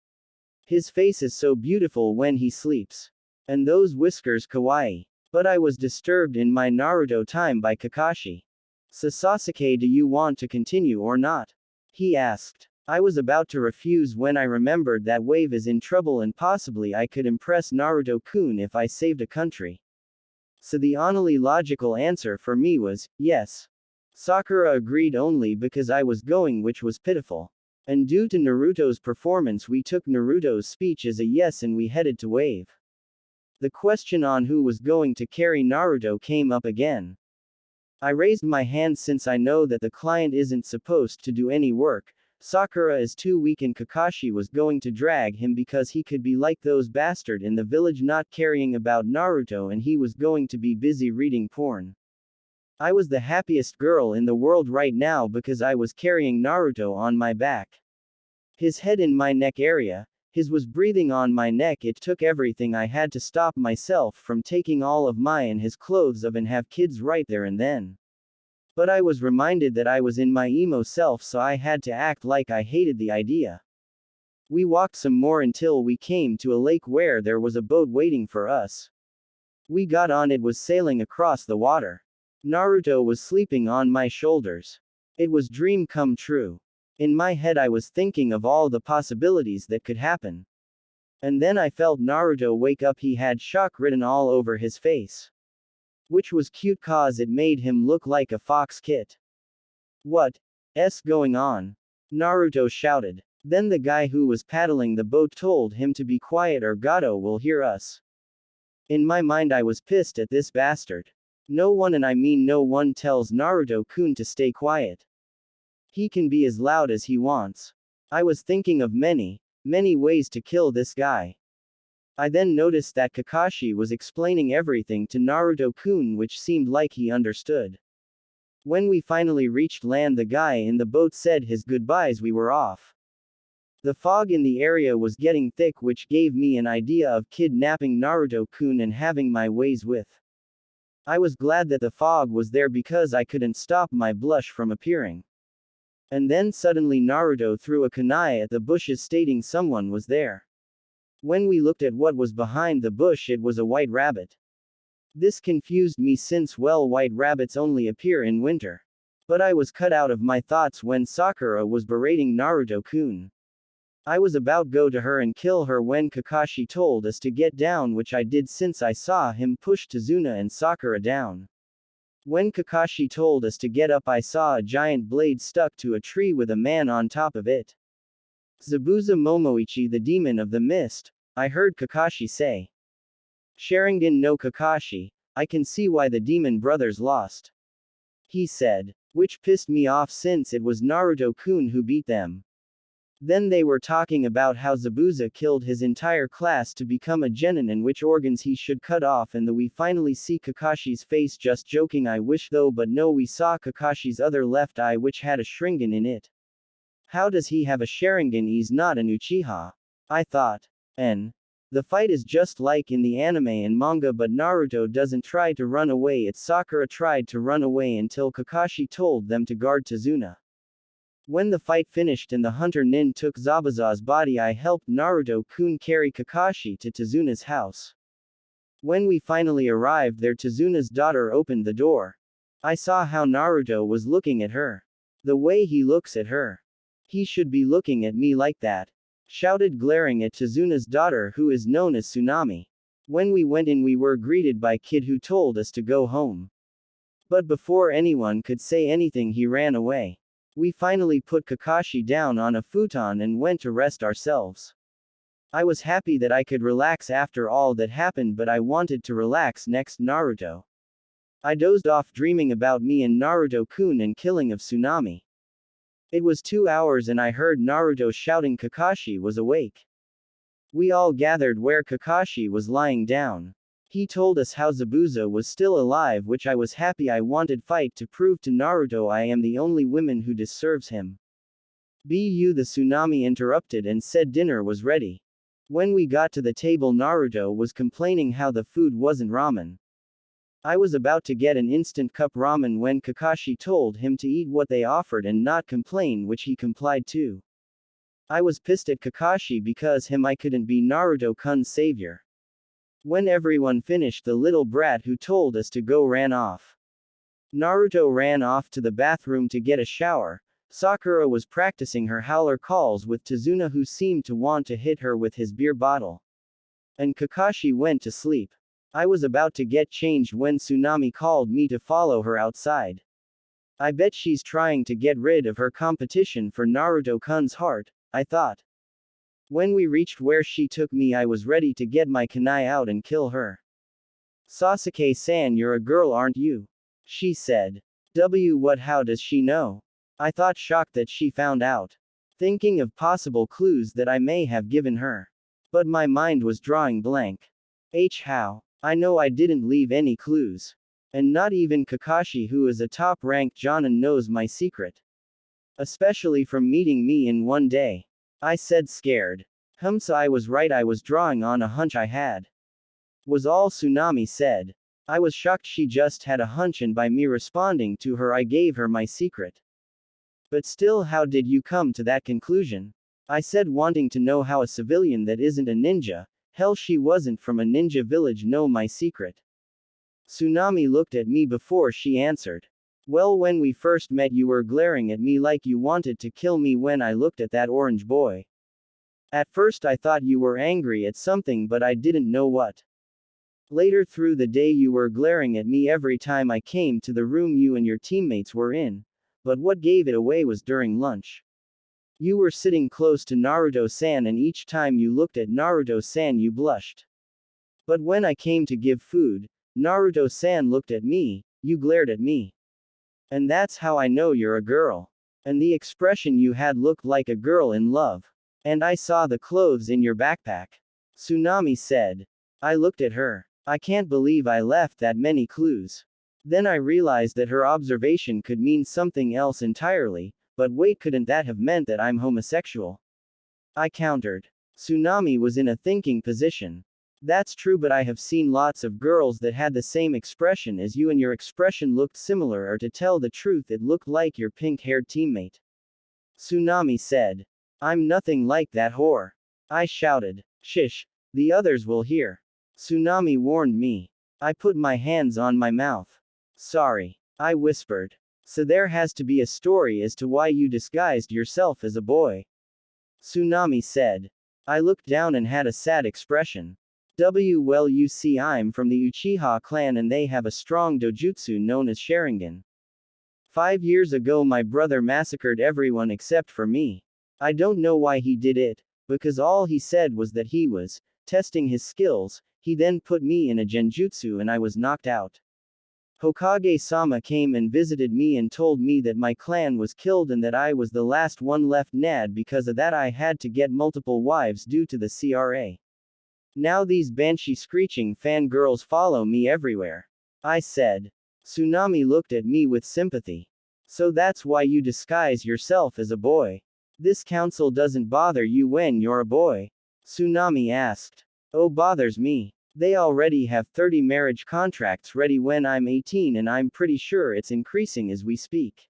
His face is so beautiful when he sleeps. And those whiskers kawaii. But I was disturbed in my Naruto time by Kakashi. "So Sasuke, do you want to continue or not?" he asked. I was about to refuse when I remembered that Wave is in trouble and possibly I could impress Naruto-kun if I saved a country. So the only logical answer for me was, yes. Sakura agreed only because I was going, which was pitiful. And due to Naruto's performance, we took Naruto's speech as a yes and we headed to Wave. The question on who was going to carry Naruto came up again. I raised my hand since I know that the client isn't supposed to do any work. Sakura is too weak and Kakashi was going to drag him because he could be like those bastard in the village not caring about Naruto and he was going to be busy reading porn. I was the happiest girl in the world right now because I was carrying Naruto on my back. His head in my neck area, his was breathing on my neck. It took everything I had to stop myself from taking all of my and his clothes of and have kids right there and then. But I was reminded that I was in my emo self, so I had to act like I hated the idea. We walked some more until we came to a lake where there was a boat waiting for us. We got on, it was sailing across the water. Naruto was sleeping on my shoulders. It was dream come true. In my head I was thinking of all the possibilities that could happen. And then I felt Naruto wake up. He had shock written all over his face. Which was cute cause it made him look like a fox kit. "What's going on?" Naruto shouted. Then the guy who was paddling the boat told him to be quiet or Gato will hear us. In my mind I was pissed at this bastard. No one, and I mean no one, tells Naruto-kun to stay quiet. He can be as loud as he wants. I was thinking of many ways to kill this guy. I then noticed that Kakashi was explaining everything to Naruto-kun, which seemed like he understood. When we finally reached land, the guy in the boat said his goodbyes. We were off. The fog in the area was getting thick, which gave me an idea of kidnapping Naruto-kun and having my ways with. I was glad that the fog was there because I couldn't stop my blush from appearing. And then suddenly Naruto threw a kunai at the bushes stating someone was there. When we looked at what was behind the bush, it was a white rabbit. This confused me since, well, white rabbits only appear in winter. But I was cut out of my thoughts when Sakura was berating Naruto-kun. I was about go to her and kill her when Kakashi told us to get down, which I did since I saw him push Tazuna and Sakura down. When Kakashi told us to get up, I saw a giant blade stuck to a tree with a man on top of it. "Zabuza Momoichi, the demon of the mist," I heard Kakashi say. "Sharingan no Kakashi, I can see why the demon brothers lost," he said. Which pissed me off since it was Naruto-kun who beat them. Then they were talking about how Zabuza killed his entire class to become a genin and which organs he should cut off, and we finally see Kakashi's face. Just joking, I wish though, but no, we saw Kakashi's other left eye which had a Sharingan in it. How does he have a Sharingan? He's not an Uchiha, I thought. The fight is just like in the anime and manga, but Naruto doesn't try to run away. It's Sakura tried to run away until Kakashi told them to guard Tazuna. When the fight finished and the hunter nin took Zabuza's body, I helped Naruto-kun carry Kakashi to Tazuna's house. When we finally arrived there, Tazuna's daughter opened the door. I saw how Naruto was looking at her. The way he looks at her. He should be looking at me like that. Shouted, glaring at Tazuna's daughter, who is known as Tsunami. When we went in, we were greeted by Kid, who told us to go home. But before anyone could say anything, he ran away. We finally put Kakashi down on a futon and went to rest ourselves. I was happy that I could relax after all that happened, but I wanted to relax next Naruto. I dozed off dreaming about me and Naruto-kun and killing of Tsunami. It was 2 hours and I heard Naruto shouting Kakashi was awake. We all gathered where Kakashi was lying down. He told us how Zabuza was still alive, which I was happy. I wanted fight to prove to Naruto I am the only woman who deserves him. The Tsunami interrupted and said dinner was ready. When we got to the table, Naruto was complaining how the food wasn't ramen. I was about to get an instant cup ramen when Kakashi told him to eat what they offered and not complain, which he complied to. I was pissed at Kakashi because I couldn't be Naruto-kun's savior. When everyone finished, the little brat who told us to go ran off. Naruto ran off to the bathroom to get a shower. Sakura was practicing her howler calls with Tazuna, who seemed to want to hit her with his beer bottle. And Kakashi went to sleep. I was about to get changed when Tsunami called me to follow her outside. I bet she's trying to get rid of her competition for Naruto-kun's heart, I thought. When we reached where she took me, I was ready to get my kunai out and kill her. Sasuke-san, you're a girl, aren't you? She said. What, how does she know? I thought, shocked that she found out. Thinking of possible clues that I may have given her. But my mind was drawing blank. How? I know I didn't leave any clues. And not even Kakashi, who is a top-ranked jonin, knows my secret. Especially from meeting me in one day. I said, scared. So I was right, I was drawing on a hunch I had. Was all Tsunami said. I was shocked she just had a hunch, and by me responding to her I gave her my secret. But still, how did you come to that conclusion? I said, wanting to know how a civilian that isn't a ninja, hell she wasn't from a ninja village, know my secret. Tsunami looked at me before she answered. Well, when we first met you were glaring at me like you wanted to kill me when I looked at that orange boy. At first I thought you were angry at something, but I didn't know what. Later through the day you were glaring at me every time I came to the room you and your teammates were in. But what gave it away was during lunch. You were sitting close to Naruto-san, and each time you looked at Naruto-san you blushed. But when I came to give food, Naruto-san looked at me, you glared at me. And that's how I know you're a girl. And the expression you had looked like a girl in love. And I saw the clothes in your backpack. Tsunami said. I looked at her. I can't believe I left that many clues. Then I realized that her observation could mean something else entirely, but wait, couldn't that have meant that I'm homosexual? I countered. Tsunami was in a thinking position. That's true, but I have seen lots of girls that had the same expression as you, and your expression looked similar, or to tell the truth, it looked like your pink-haired teammate. Tsunami said. I'm nothing like that whore. I shouted. Shish. The others will hear. Tsunami warned me. I put my hands on my mouth. Sorry. I whispered. So there has to be a story as to why you disguised yourself as a boy. Tsunami said. I looked down and had a sad expression. Well, you see, I'm from the Uchiha clan and they have a strong dojutsu known as Sharingan. 5 years ago my brother massacred everyone except for me. I don't know why he did it, because all he said was that he was testing his skills. He then put me in a genjutsu and I was knocked out. Hokage-sama came and visited me and told me that my clan was killed and that I was the last one left. Because of that I had to get multiple wives due to the CRA. Now these banshee screeching fangirls follow me everywhere. I said. Tsunami looked at me with sympathy. So that's why you disguise yourself as a boy. This council doesn't bother you when you're a boy? Tsunami asked. Oh, bothers me. They already have 30 marriage contracts ready when I'm 18, and I'm pretty sure it's increasing as we speak.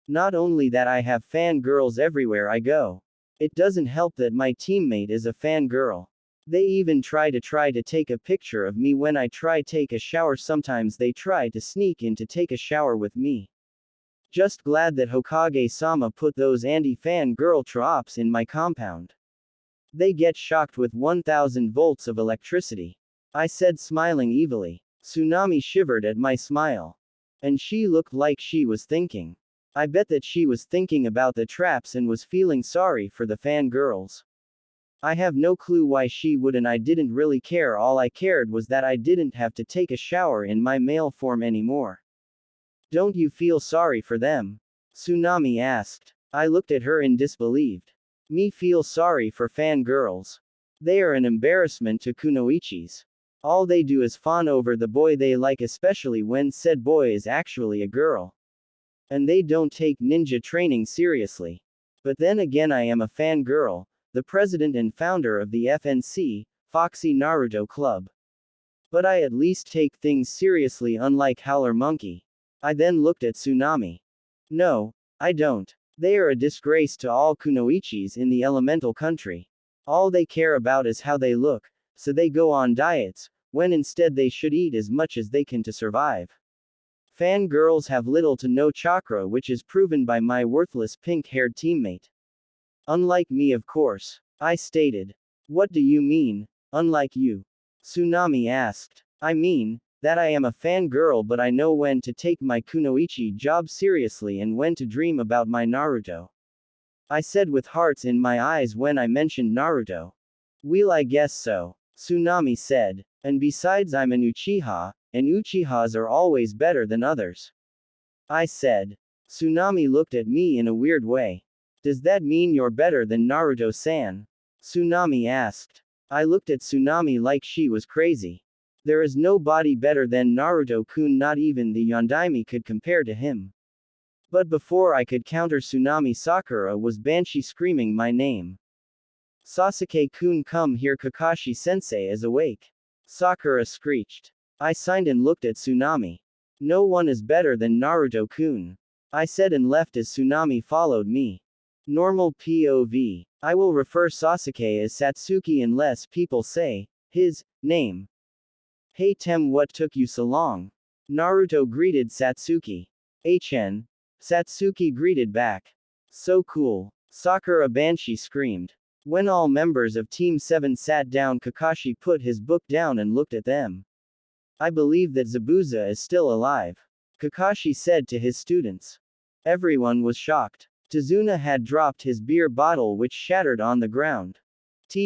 Not only that, I have fangirls everywhere I go. It doesn't help that my teammate is a fangirl. They even try to take a picture of me when I try take a shower. Sometimes they try to sneak in to take a shower with me. Just glad that Hokage-sama put those anti-fangirl traps in my compound. They get shocked with 1000 volts of electricity. I said, smiling evilly. Tsunami shivered at my smile. And she looked like she was thinking. I bet that she was thinking about the traps and was feeling sorry for the fangirls. I have no clue why she would, and I didn't really care. All I cared was that I didn't have to take a shower in my male form anymore. Don't you feel sorry for them? Tsunami asked. I looked at her in disbelief. Me feel sorry for fangirls? They are an embarrassment to kunoichis. All they do is fawn over the boy they like, especially when said boy is actually a girl. And they don't take ninja training seriously. But then again, I am a fangirl, the president and founder of the FNC, Foxy Naruto Club. But I at least take things seriously, unlike Howler Monkey. I then looked at Tsunami. No, I don't. They are a disgrace to all kunoichis in the elemental country. All they care about is how they look, so they go on diets, when instead they should eat as much as they can to survive. Fangirls have little to no chakra, which is proven by my worthless pink-haired teammate. Unlike me, of course. I stated. What do you mean, unlike you? Tsunami asked. I mean, that I am a fangirl, but I know when to take my kunoichi job seriously and when to dream about my Naruto. I said with hearts in my eyes when I mentioned Naruto. Well, I guess so, Tsunami said. And besides, I'm an Uchiha, and Uchihas are always better than others. I said. Tsunami looked at me in a weird way. Does that mean you're better than Naruto-san? Tsunami asked. I looked at Tsunami like she was crazy. There is nobody better than Naruto-kun, not even the Yondaime could compare to him. But before I could counter Tsunami, Sakura was Banshee screaming my name. Sasuke-kun, come here, Kakashi-sensei is awake. Sakura screeched. I signed and looked at Tsunami. No one is better than Naruto-kun, I said and left as Tsunami followed me. Normal POV. I will refer Sasuke as Satsuki unless people say his name. Hey Tem, what took you so long? Naruto greeted Satsuki. HN. Satsuki greeted back. So cool. Sakura Banshee screamed. When all members of Team 7 sat down, Kakashi put his book down and looked at them. I believe that Zabuza is still alive, Kakashi said to his students. Everyone was shocked. Tazuna had dropped his beer bottle, which shattered on the ground.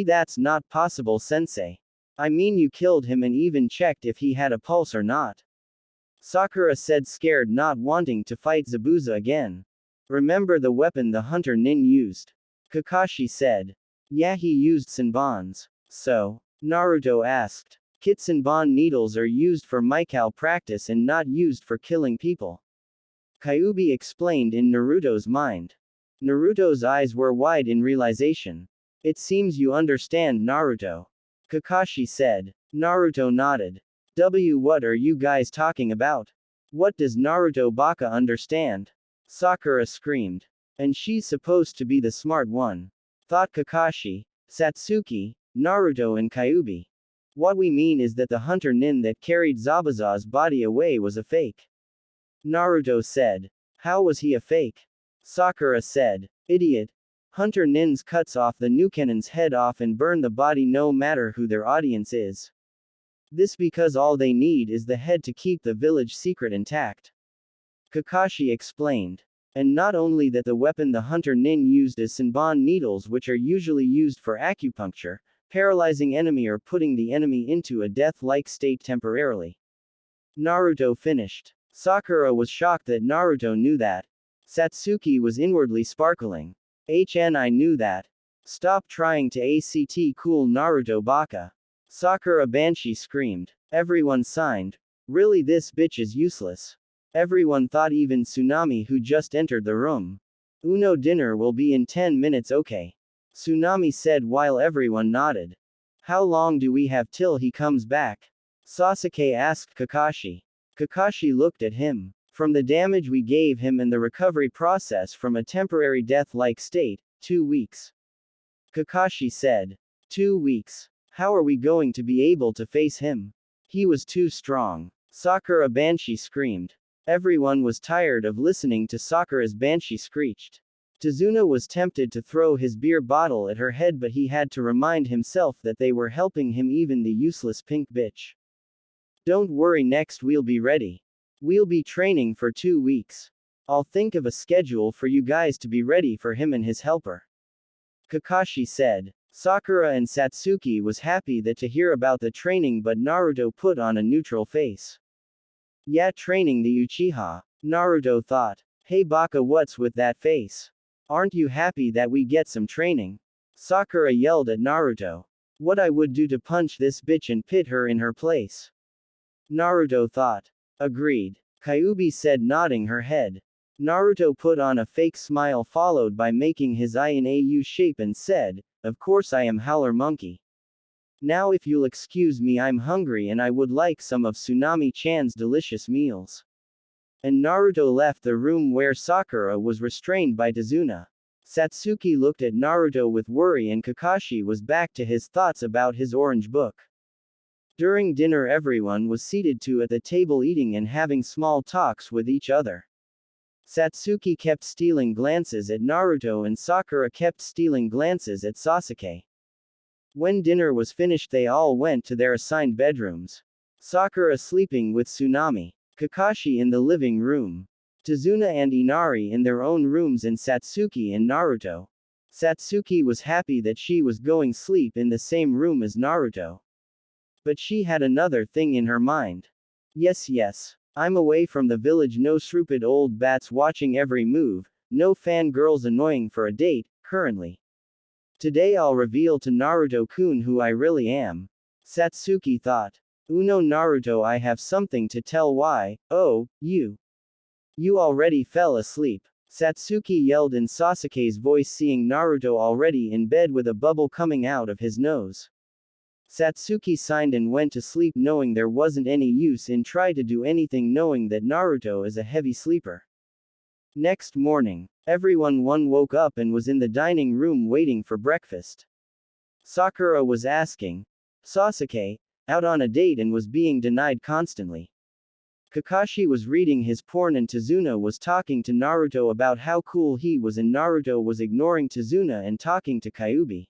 That's not possible, sensei. I mean, you killed him and even checked if he had a pulse or not. Sakura said, scared, not wanting to fight Zabuza again. Remember the weapon the hunter nin used? Kakashi said. Yeah, he used Senbons. So? Naruto asked. Kitsenbon needles are used for Mikao practice and not used for killing people. Kyuubi explained in Naruto's mind. Naruto's eyes were wide in realization. It seems you understand, Naruto. Kakashi said. Naruto nodded. What are you guys talking about? What does Naruto Baka understand? Sakura screamed. And she's supposed to be the smart one, thought Kakashi, Satsuki, Naruto and Kyuubi. What we mean is that the hunter nin that carried Zabuza's body away was a fake. Naruto said. How was he a fake? Sakura said. Idiot. Hunter nins cuts off the Nukenen's head off and burn the body no matter who their audience is. This because all they need is the head to keep the village secret intact. Kakashi explained. And not only that, the weapon the hunter nin used is Senbon needles, which are usually used for acupuncture, paralyzing enemy or putting the enemy into a death-like state temporarily. Naruto finished. Sakura was shocked that Naruto knew that. Satsuki was inwardly sparkling. I knew that. Stop trying to act cool, Naruto Baka. Sakura Banshee screamed. Everyone signed. Really, this bitch is useless. Everyone thought, even Tsunami, who just entered the room. Uno, dinner will be in 10 minutes, okay? Tsunami said while everyone nodded. How long do we have till he comes back? Sasuke asked Kakashi. Kakashi looked at him. From the damage we gave him and the recovery process from a temporary death-like state, 2 weeks. Kakashi said. 2 weeks. How are we going to be able to face him? He was too strong. Sakura Banshee screamed. Everyone was tired of listening to Sakura's Banshee screeched. Tazuna was tempted to throw his beer bottle at her head, but he had to remind himself that they were helping him, even the useless pink bitch. Don't worry, next we'll be ready. We'll be training for 2 weeks. I'll think of a schedule for you guys to be ready for him and his helper. Kakashi said. Sakura and Satsuki was happy to hear about the training, but Naruto put on a neutral face. Yeah, training the Uchiha, Naruto thought. Hey Baka, what's with that face? Aren't you happy that we get some training? Sakura yelled at Naruto. What I would do to punch this bitch and pit her in her place. Naruto thought. Agreed. Kyuubi said, nodding her head. Naruto put on a fake smile followed by making his eye in a U shape and said, of course I am Howler Monkey. Now if you'll excuse me, I'm hungry and I would like some of Tsunami-chan's delicious meals. And Naruto left the room where Sakura was restrained by Tazuna. Satsuki looked at Naruto with worry and Kakashi was back to his thoughts about his orange book. During dinner everyone was seated at the table eating and having small talks with each other. Satsuki kept stealing glances at Naruto and Sakura kept stealing glances at Sasuke. When dinner was finished they all went to their assigned bedrooms. Sakura sleeping with Tsunami. Kakashi in the living room. Tazuna and Inari in their own rooms and Satsuki and Naruto. Satsuki was happy that she was going sleep in the same room as Naruto. But she had another thing in her mind. Yes, I'm away from the village, no stupid old bats watching every move, no fangirls annoying for a date, currently. Today I'll reveal to Naruto-kun who I really am. Satsuki thought. Uno Naruto, I have something to tell. Why? Oh, you already fell asleep. Satsuki yelled in Sasuke's voice, seeing Naruto already in bed with a bubble coming out of his nose. Satsuki signed and went to sleep knowing there wasn't any use in try to do anything knowing that Naruto is a heavy sleeper. Next morning, everyone woke up and was in the dining room waiting for breakfast. Sakura was asking Sasuke out on a date and was being denied constantly. Kakashi was reading his porn and Tazuna was talking to Naruto about how cool he was and Naruto was ignoring Tazuna and talking to Kyuubi.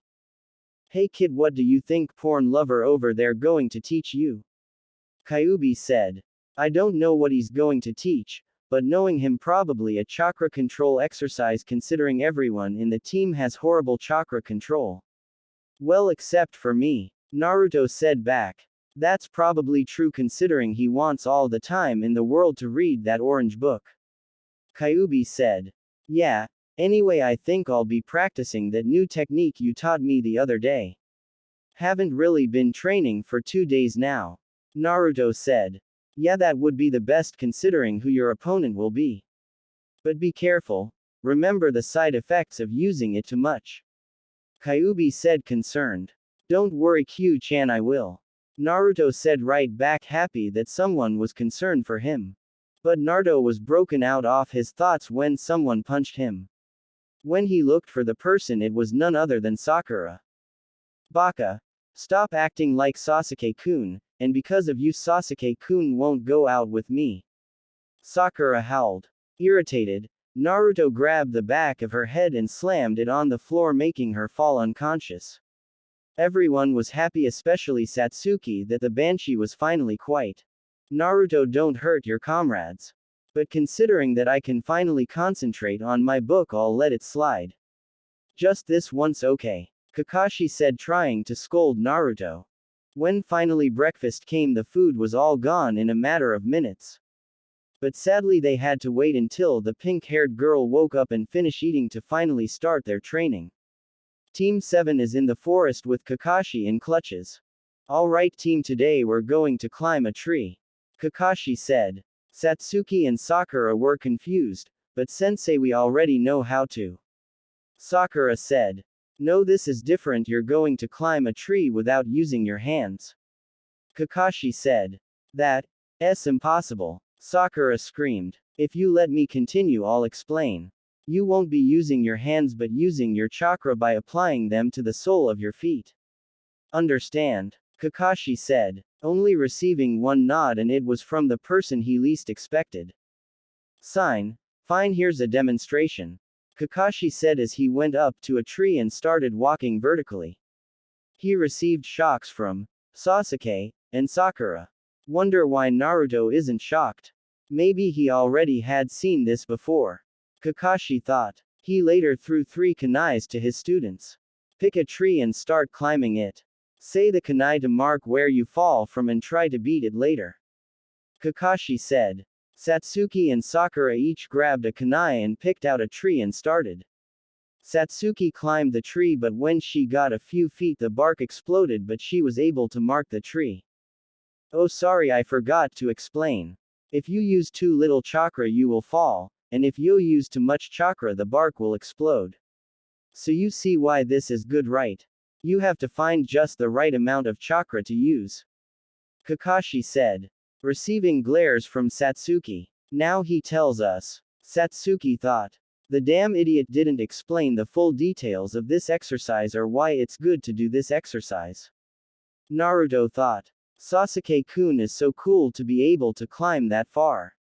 Hey kid, what do you think porn lover over there going to teach you? Kyuubi said. I don't know what he's going to teach, but knowing him probably a chakra control exercise considering everyone in the team has horrible chakra control. Well, except for me, Naruto said back. That's probably true considering he wants all the time in the world to read that orange book. Kyuubi said. Yeah, anyway I think I'll be practicing that new technique you taught me the other day. Haven't really been training for 2 days now. Naruto said. Yeah, that would be the best considering who your opponent will be. But be careful, remember the side effects of using it too much. Kyuubi said concerned. Don't worry Q-chan, I will. Naruto said right back, happy that someone was concerned for him. But Naruto was broken out of his thoughts when someone punched him. When he looked for the person it was none other than Sakura. Baka. Stop acting like Sasuke-kun, and because of you Sasuke-kun won't go out with me. Sakura howled. Irritated, Naruto grabbed the back of her head and slammed it on the floor making her fall unconscious. Everyone was happy, especially Satsuki, that the Banshee was finally quiet. Naruto, don't hurt your comrades. But considering that I can finally concentrate on my book I'll let it slide. Just this once, okay? Kakashi said, trying to scold Naruto. When finally breakfast came the food was all gone in a matter of minutes. But sadly they had to wait until the pink-haired girl woke up and finished eating to finally start their training. Team 7 is in the forest with Kakashi in clutches. Alright team, today we're going to climb a tree. Kakashi said. Satsuki and Sakura were confused, but sensei, we already know how to. Sakura said. No, this is different, you're going to climb a tree without using your hands. Kakashi said. That's impossible. Sakura screamed. If you let me continue I'll explain. You won't be using your hands but using your chakra by applying them to the sole of your feet. Understand? Kakashi said. Only receiving one nod and it was from the person he least expected. Fine, here's a demonstration. Kakashi said as he went up to a tree and started walking vertically. He received shocks from Sasuke and Sakura. Wonder why Naruto isn't shocked. Maybe he already had seen this before. Kakashi thought. He later threw 3 kunais to his students. Pick a tree and start climbing it. Say the kunai to mark where you fall from and try to beat it later. Kakashi said. Satsuki and Sakura each grabbed a kunai and picked out a tree and started. Satsuki climbed the tree, but when she got a few feet the bark exploded, but she was able to mark the tree. Oh sorry, I forgot to explain. If you use too little chakra you will fall, and if you use too much chakra the bark will explode. So you see why this is good, right? You have to find just the right amount of chakra to use. Kakashi said. Receiving glares from Satsuki. Now he tells us. Satsuki thought. The damn idiot didn't explain the full details of this exercise or why it's good to do this exercise. Naruto thought. Sasuke-kun is so cool to be able to climb that far.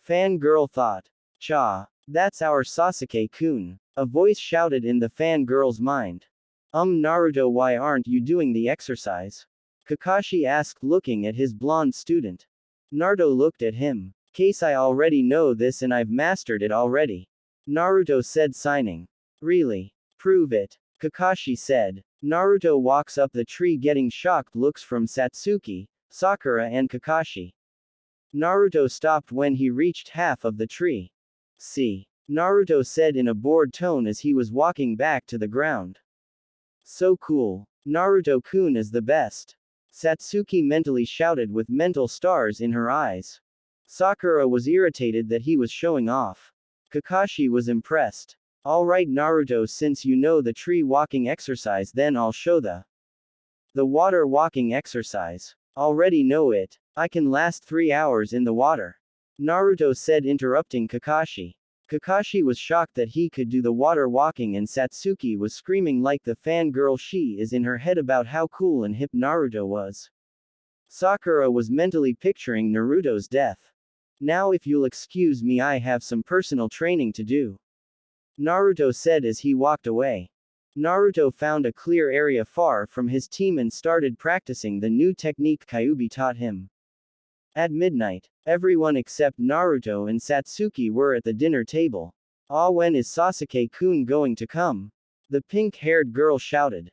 Fangirl thought. Cha. That's our Sasuke-kun. A voice shouted in the fangirl's mind. Naruto, why aren't you doing the exercise? Kakashi asked, looking at his blonde student. Naruto looked at him. Case I already know this and I've mastered it already. Naruto said, signing. Really? Prove it. Kakashi said. Naruto walks up the tree getting shocked looks from Satsuki, Sakura and Kakashi. Naruto stopped when he reached half of the tree. See? Naruto said in a bored tone as he was walking back to the ground. So cool. Naruto-kun is the best. Satsuki mentally shouted with mental stars in her eyes. Sakura was irritated that he was showing off. Kakashi was impressed. Alright Naruto, since you know the tree walking exercise, then I'll show the water walking exercise. Already know it. I can last 3 hours in the water. Naruto said, interrupting Kakashi. Kakashi was shocked that he could do the water walking and Satsuki was screaming like the fangirl she is in her head about how cool and hip Naruto was. Sakura was mentally picturing Naruto's death. Now if you'll excuse me, I have some personal training to do. Naruto said as he walked away. Naruto found a clear area far from his team and started practicing the new technique Kyuubi taught him. At midnight, everyone except Naruto and Satsuki were at the dinner table. When is Sasuke-kun going to come? The pink-haired girl shouted.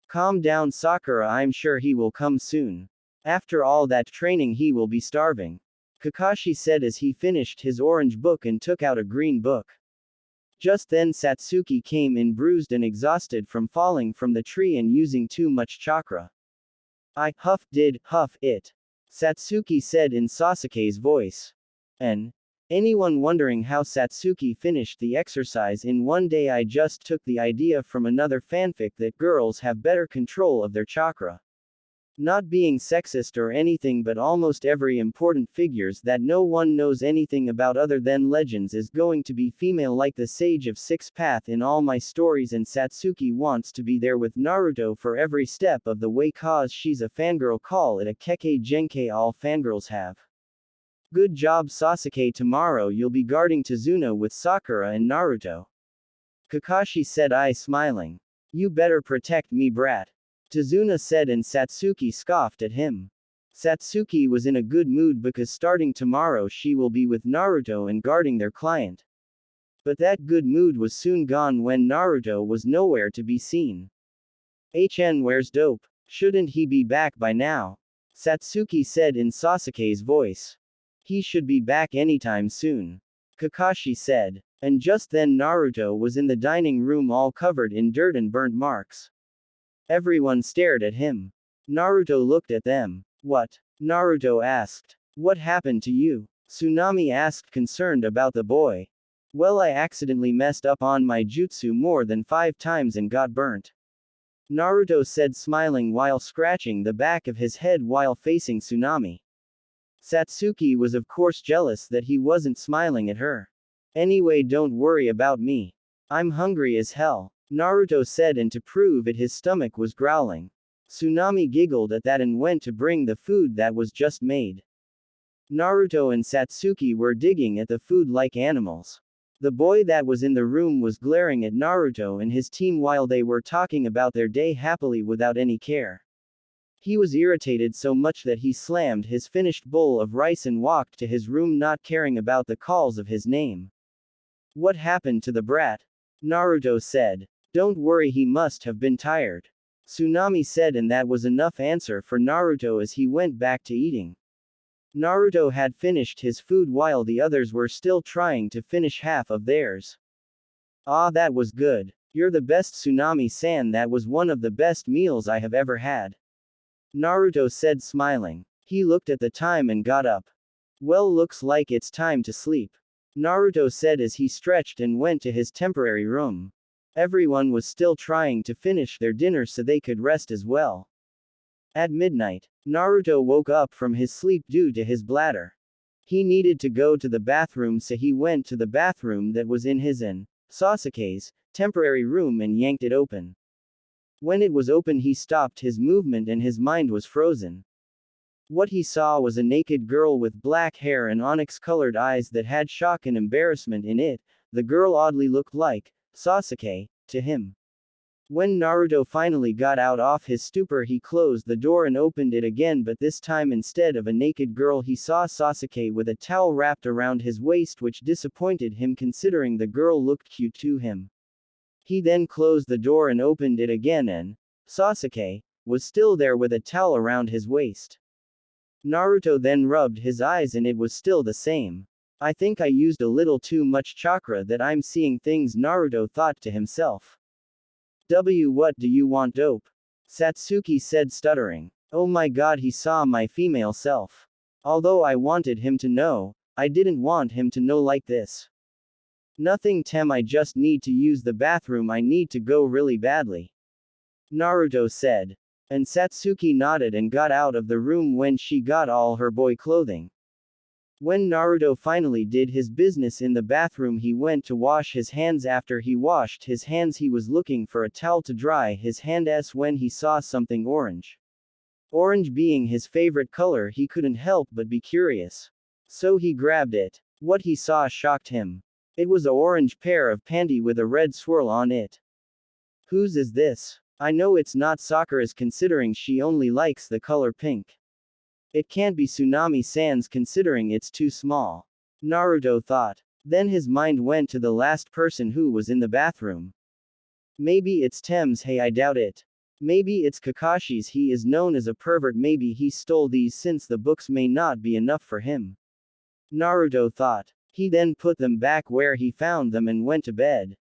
Calm down Sakura, I'm sure he will come soon. After all that training he will be starving. Kakashi said as he finished his orange book and took out a green book. Just then Satsuki came in bruised and exhausted from falling from the tree and using too much chakra. I did it. Satsuki said in Sasuke's voice. Anyone wondering how Satsuki finished the exercise in one day? I just took the idea from another fanfic that girls have better control of their chakra. Not being sexist or anything, but almost every important figures that no one knows anything about other than legends is going to be female, like the Sage of Six Path in all my stories, and Satsuki wants to be there with Naruto for every step of the way cause she's a fangirl. Call it a keke genkai all fangirls have. Good job Sasuke, tomorrow you'll be guarding Tazuna with Sakura and Naruto. Kakashi said, smiling. You better protect me, brat. Tazuna said, and Satsuki scoffed at him. Satsuki was in a good mood because starting tomorrow she will be with Naruto and guarding their client. But that good mood was soon gone when Naruto was nowhere to be seen. Where's Dope? Shouldn't he be back by now? Satsuki said in Sasuke's voice. He should be back anytime soon. Kakashi said. And just then Naruto was in the dining room all covered in dirt and burnt marks. Everyone stared at him. Naruto looked at them. What? Naruto asked. What happened to you? Tsunami asked, concerned about the boy. Well, I accidentally messed up on my jutsu more than 5 times and got burnt. Naruto said, smiling while scratching the back of his head while facing Tsunami. Satsuki was of course jealous that he wasn't smiling at her. Anyway, don't worry about me. I'm hungry as hell. Naruto said, and to prove it his stomach was growling. Tsunami giggled at that and went to bring the food that was just made. Naruto and Satsuki were digging at the food like animals. The boy that was in the room was glaring at Naruto and his team while they were talking about their day happily without any care. He was irritated so much that he slammed his finished bowl of rice and walked to his room, not caring about the calls of his name. What happened to the brat? Naruto said. Don't worry, he must have been tired. Tsunami said, and that was enough answer for Naruto as he went back to eating. Naruto had finished his food while the others were still trying to finish half of theirs. That was good. You're the best, Tsunami-san. That was one of the best meals I have ever had. Naruto said, smiling. He looked at the time and got up. Well, looks like it's time to sleep. Naruto said as he stretched and went to his temporary room. Everyone was still trying to finish their dinner so they could rest as well. At midnight, Naruto woke up from his sleep due to his bladder. He needed to go to the bathroom, so he went to the bathroom that was in his and Sasuke's temporary room and yanked it open. When it was open, he stopped his movement and his mind was frozen. What he saw was a naked girl with black hair and onyx-colored eyes that had shock and embarrassment in it. The girl oddly looked like Sasuke to him. When Naruto finally got out of his stupor, he closed the door and opened it again, but this time instead of a naked girl he saw Sasuke with a towel wrapped around his waist, which disappointed him considering the girl looked cute to him. He then closed the door and opened it again, and Sasuke was still there with a towel around his waist. Naruto then rubbed his eyes and it was still the same. I think I used a little too much chakra that I'm seeing things, Naruto thought to himself. What do you want, dope? Satsuki said, stuttering. Oh my god, he saw my female self. Although I wanted him to know, I didn't want him to know like this. Nothing, Tem, I just need to use the bathroom, I need to go really badly. Naruto said. And Satsuki nodded and got out of the room when she got all her boy clothing. When Naruto finally did his business in the bathroom, he went to wash his hands. After he washed his hands, he was looking for a towel to dry his hands when he saw something orange. Orange being his favorite color, he couldn't help but be curious. So he grabbed it. What he saw shocked him. It was an orange pair of panty with a red swirl on it. Whose is this? I know it's not Sakura's considering she only likes the color pink. It can't be Tsunami-san's considering it's too small. Naruto thought. Then his mind went to the last person who was in the bathroom. Maybe it's Tem's, hey, I doubt it. Maybe it's Kakashi's, he is known as a pervert, maybe he stole these since the books may not be enough for him. Naruto thought. He then put them back where he found them and went to bed.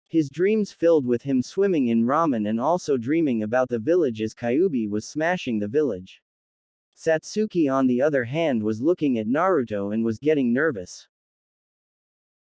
His dreams filled with him swimming in ramen and also dreaming about the village as Kyuubi was smashing the village. Satsuki on the other hand was looking at Naruto and was getting nervous.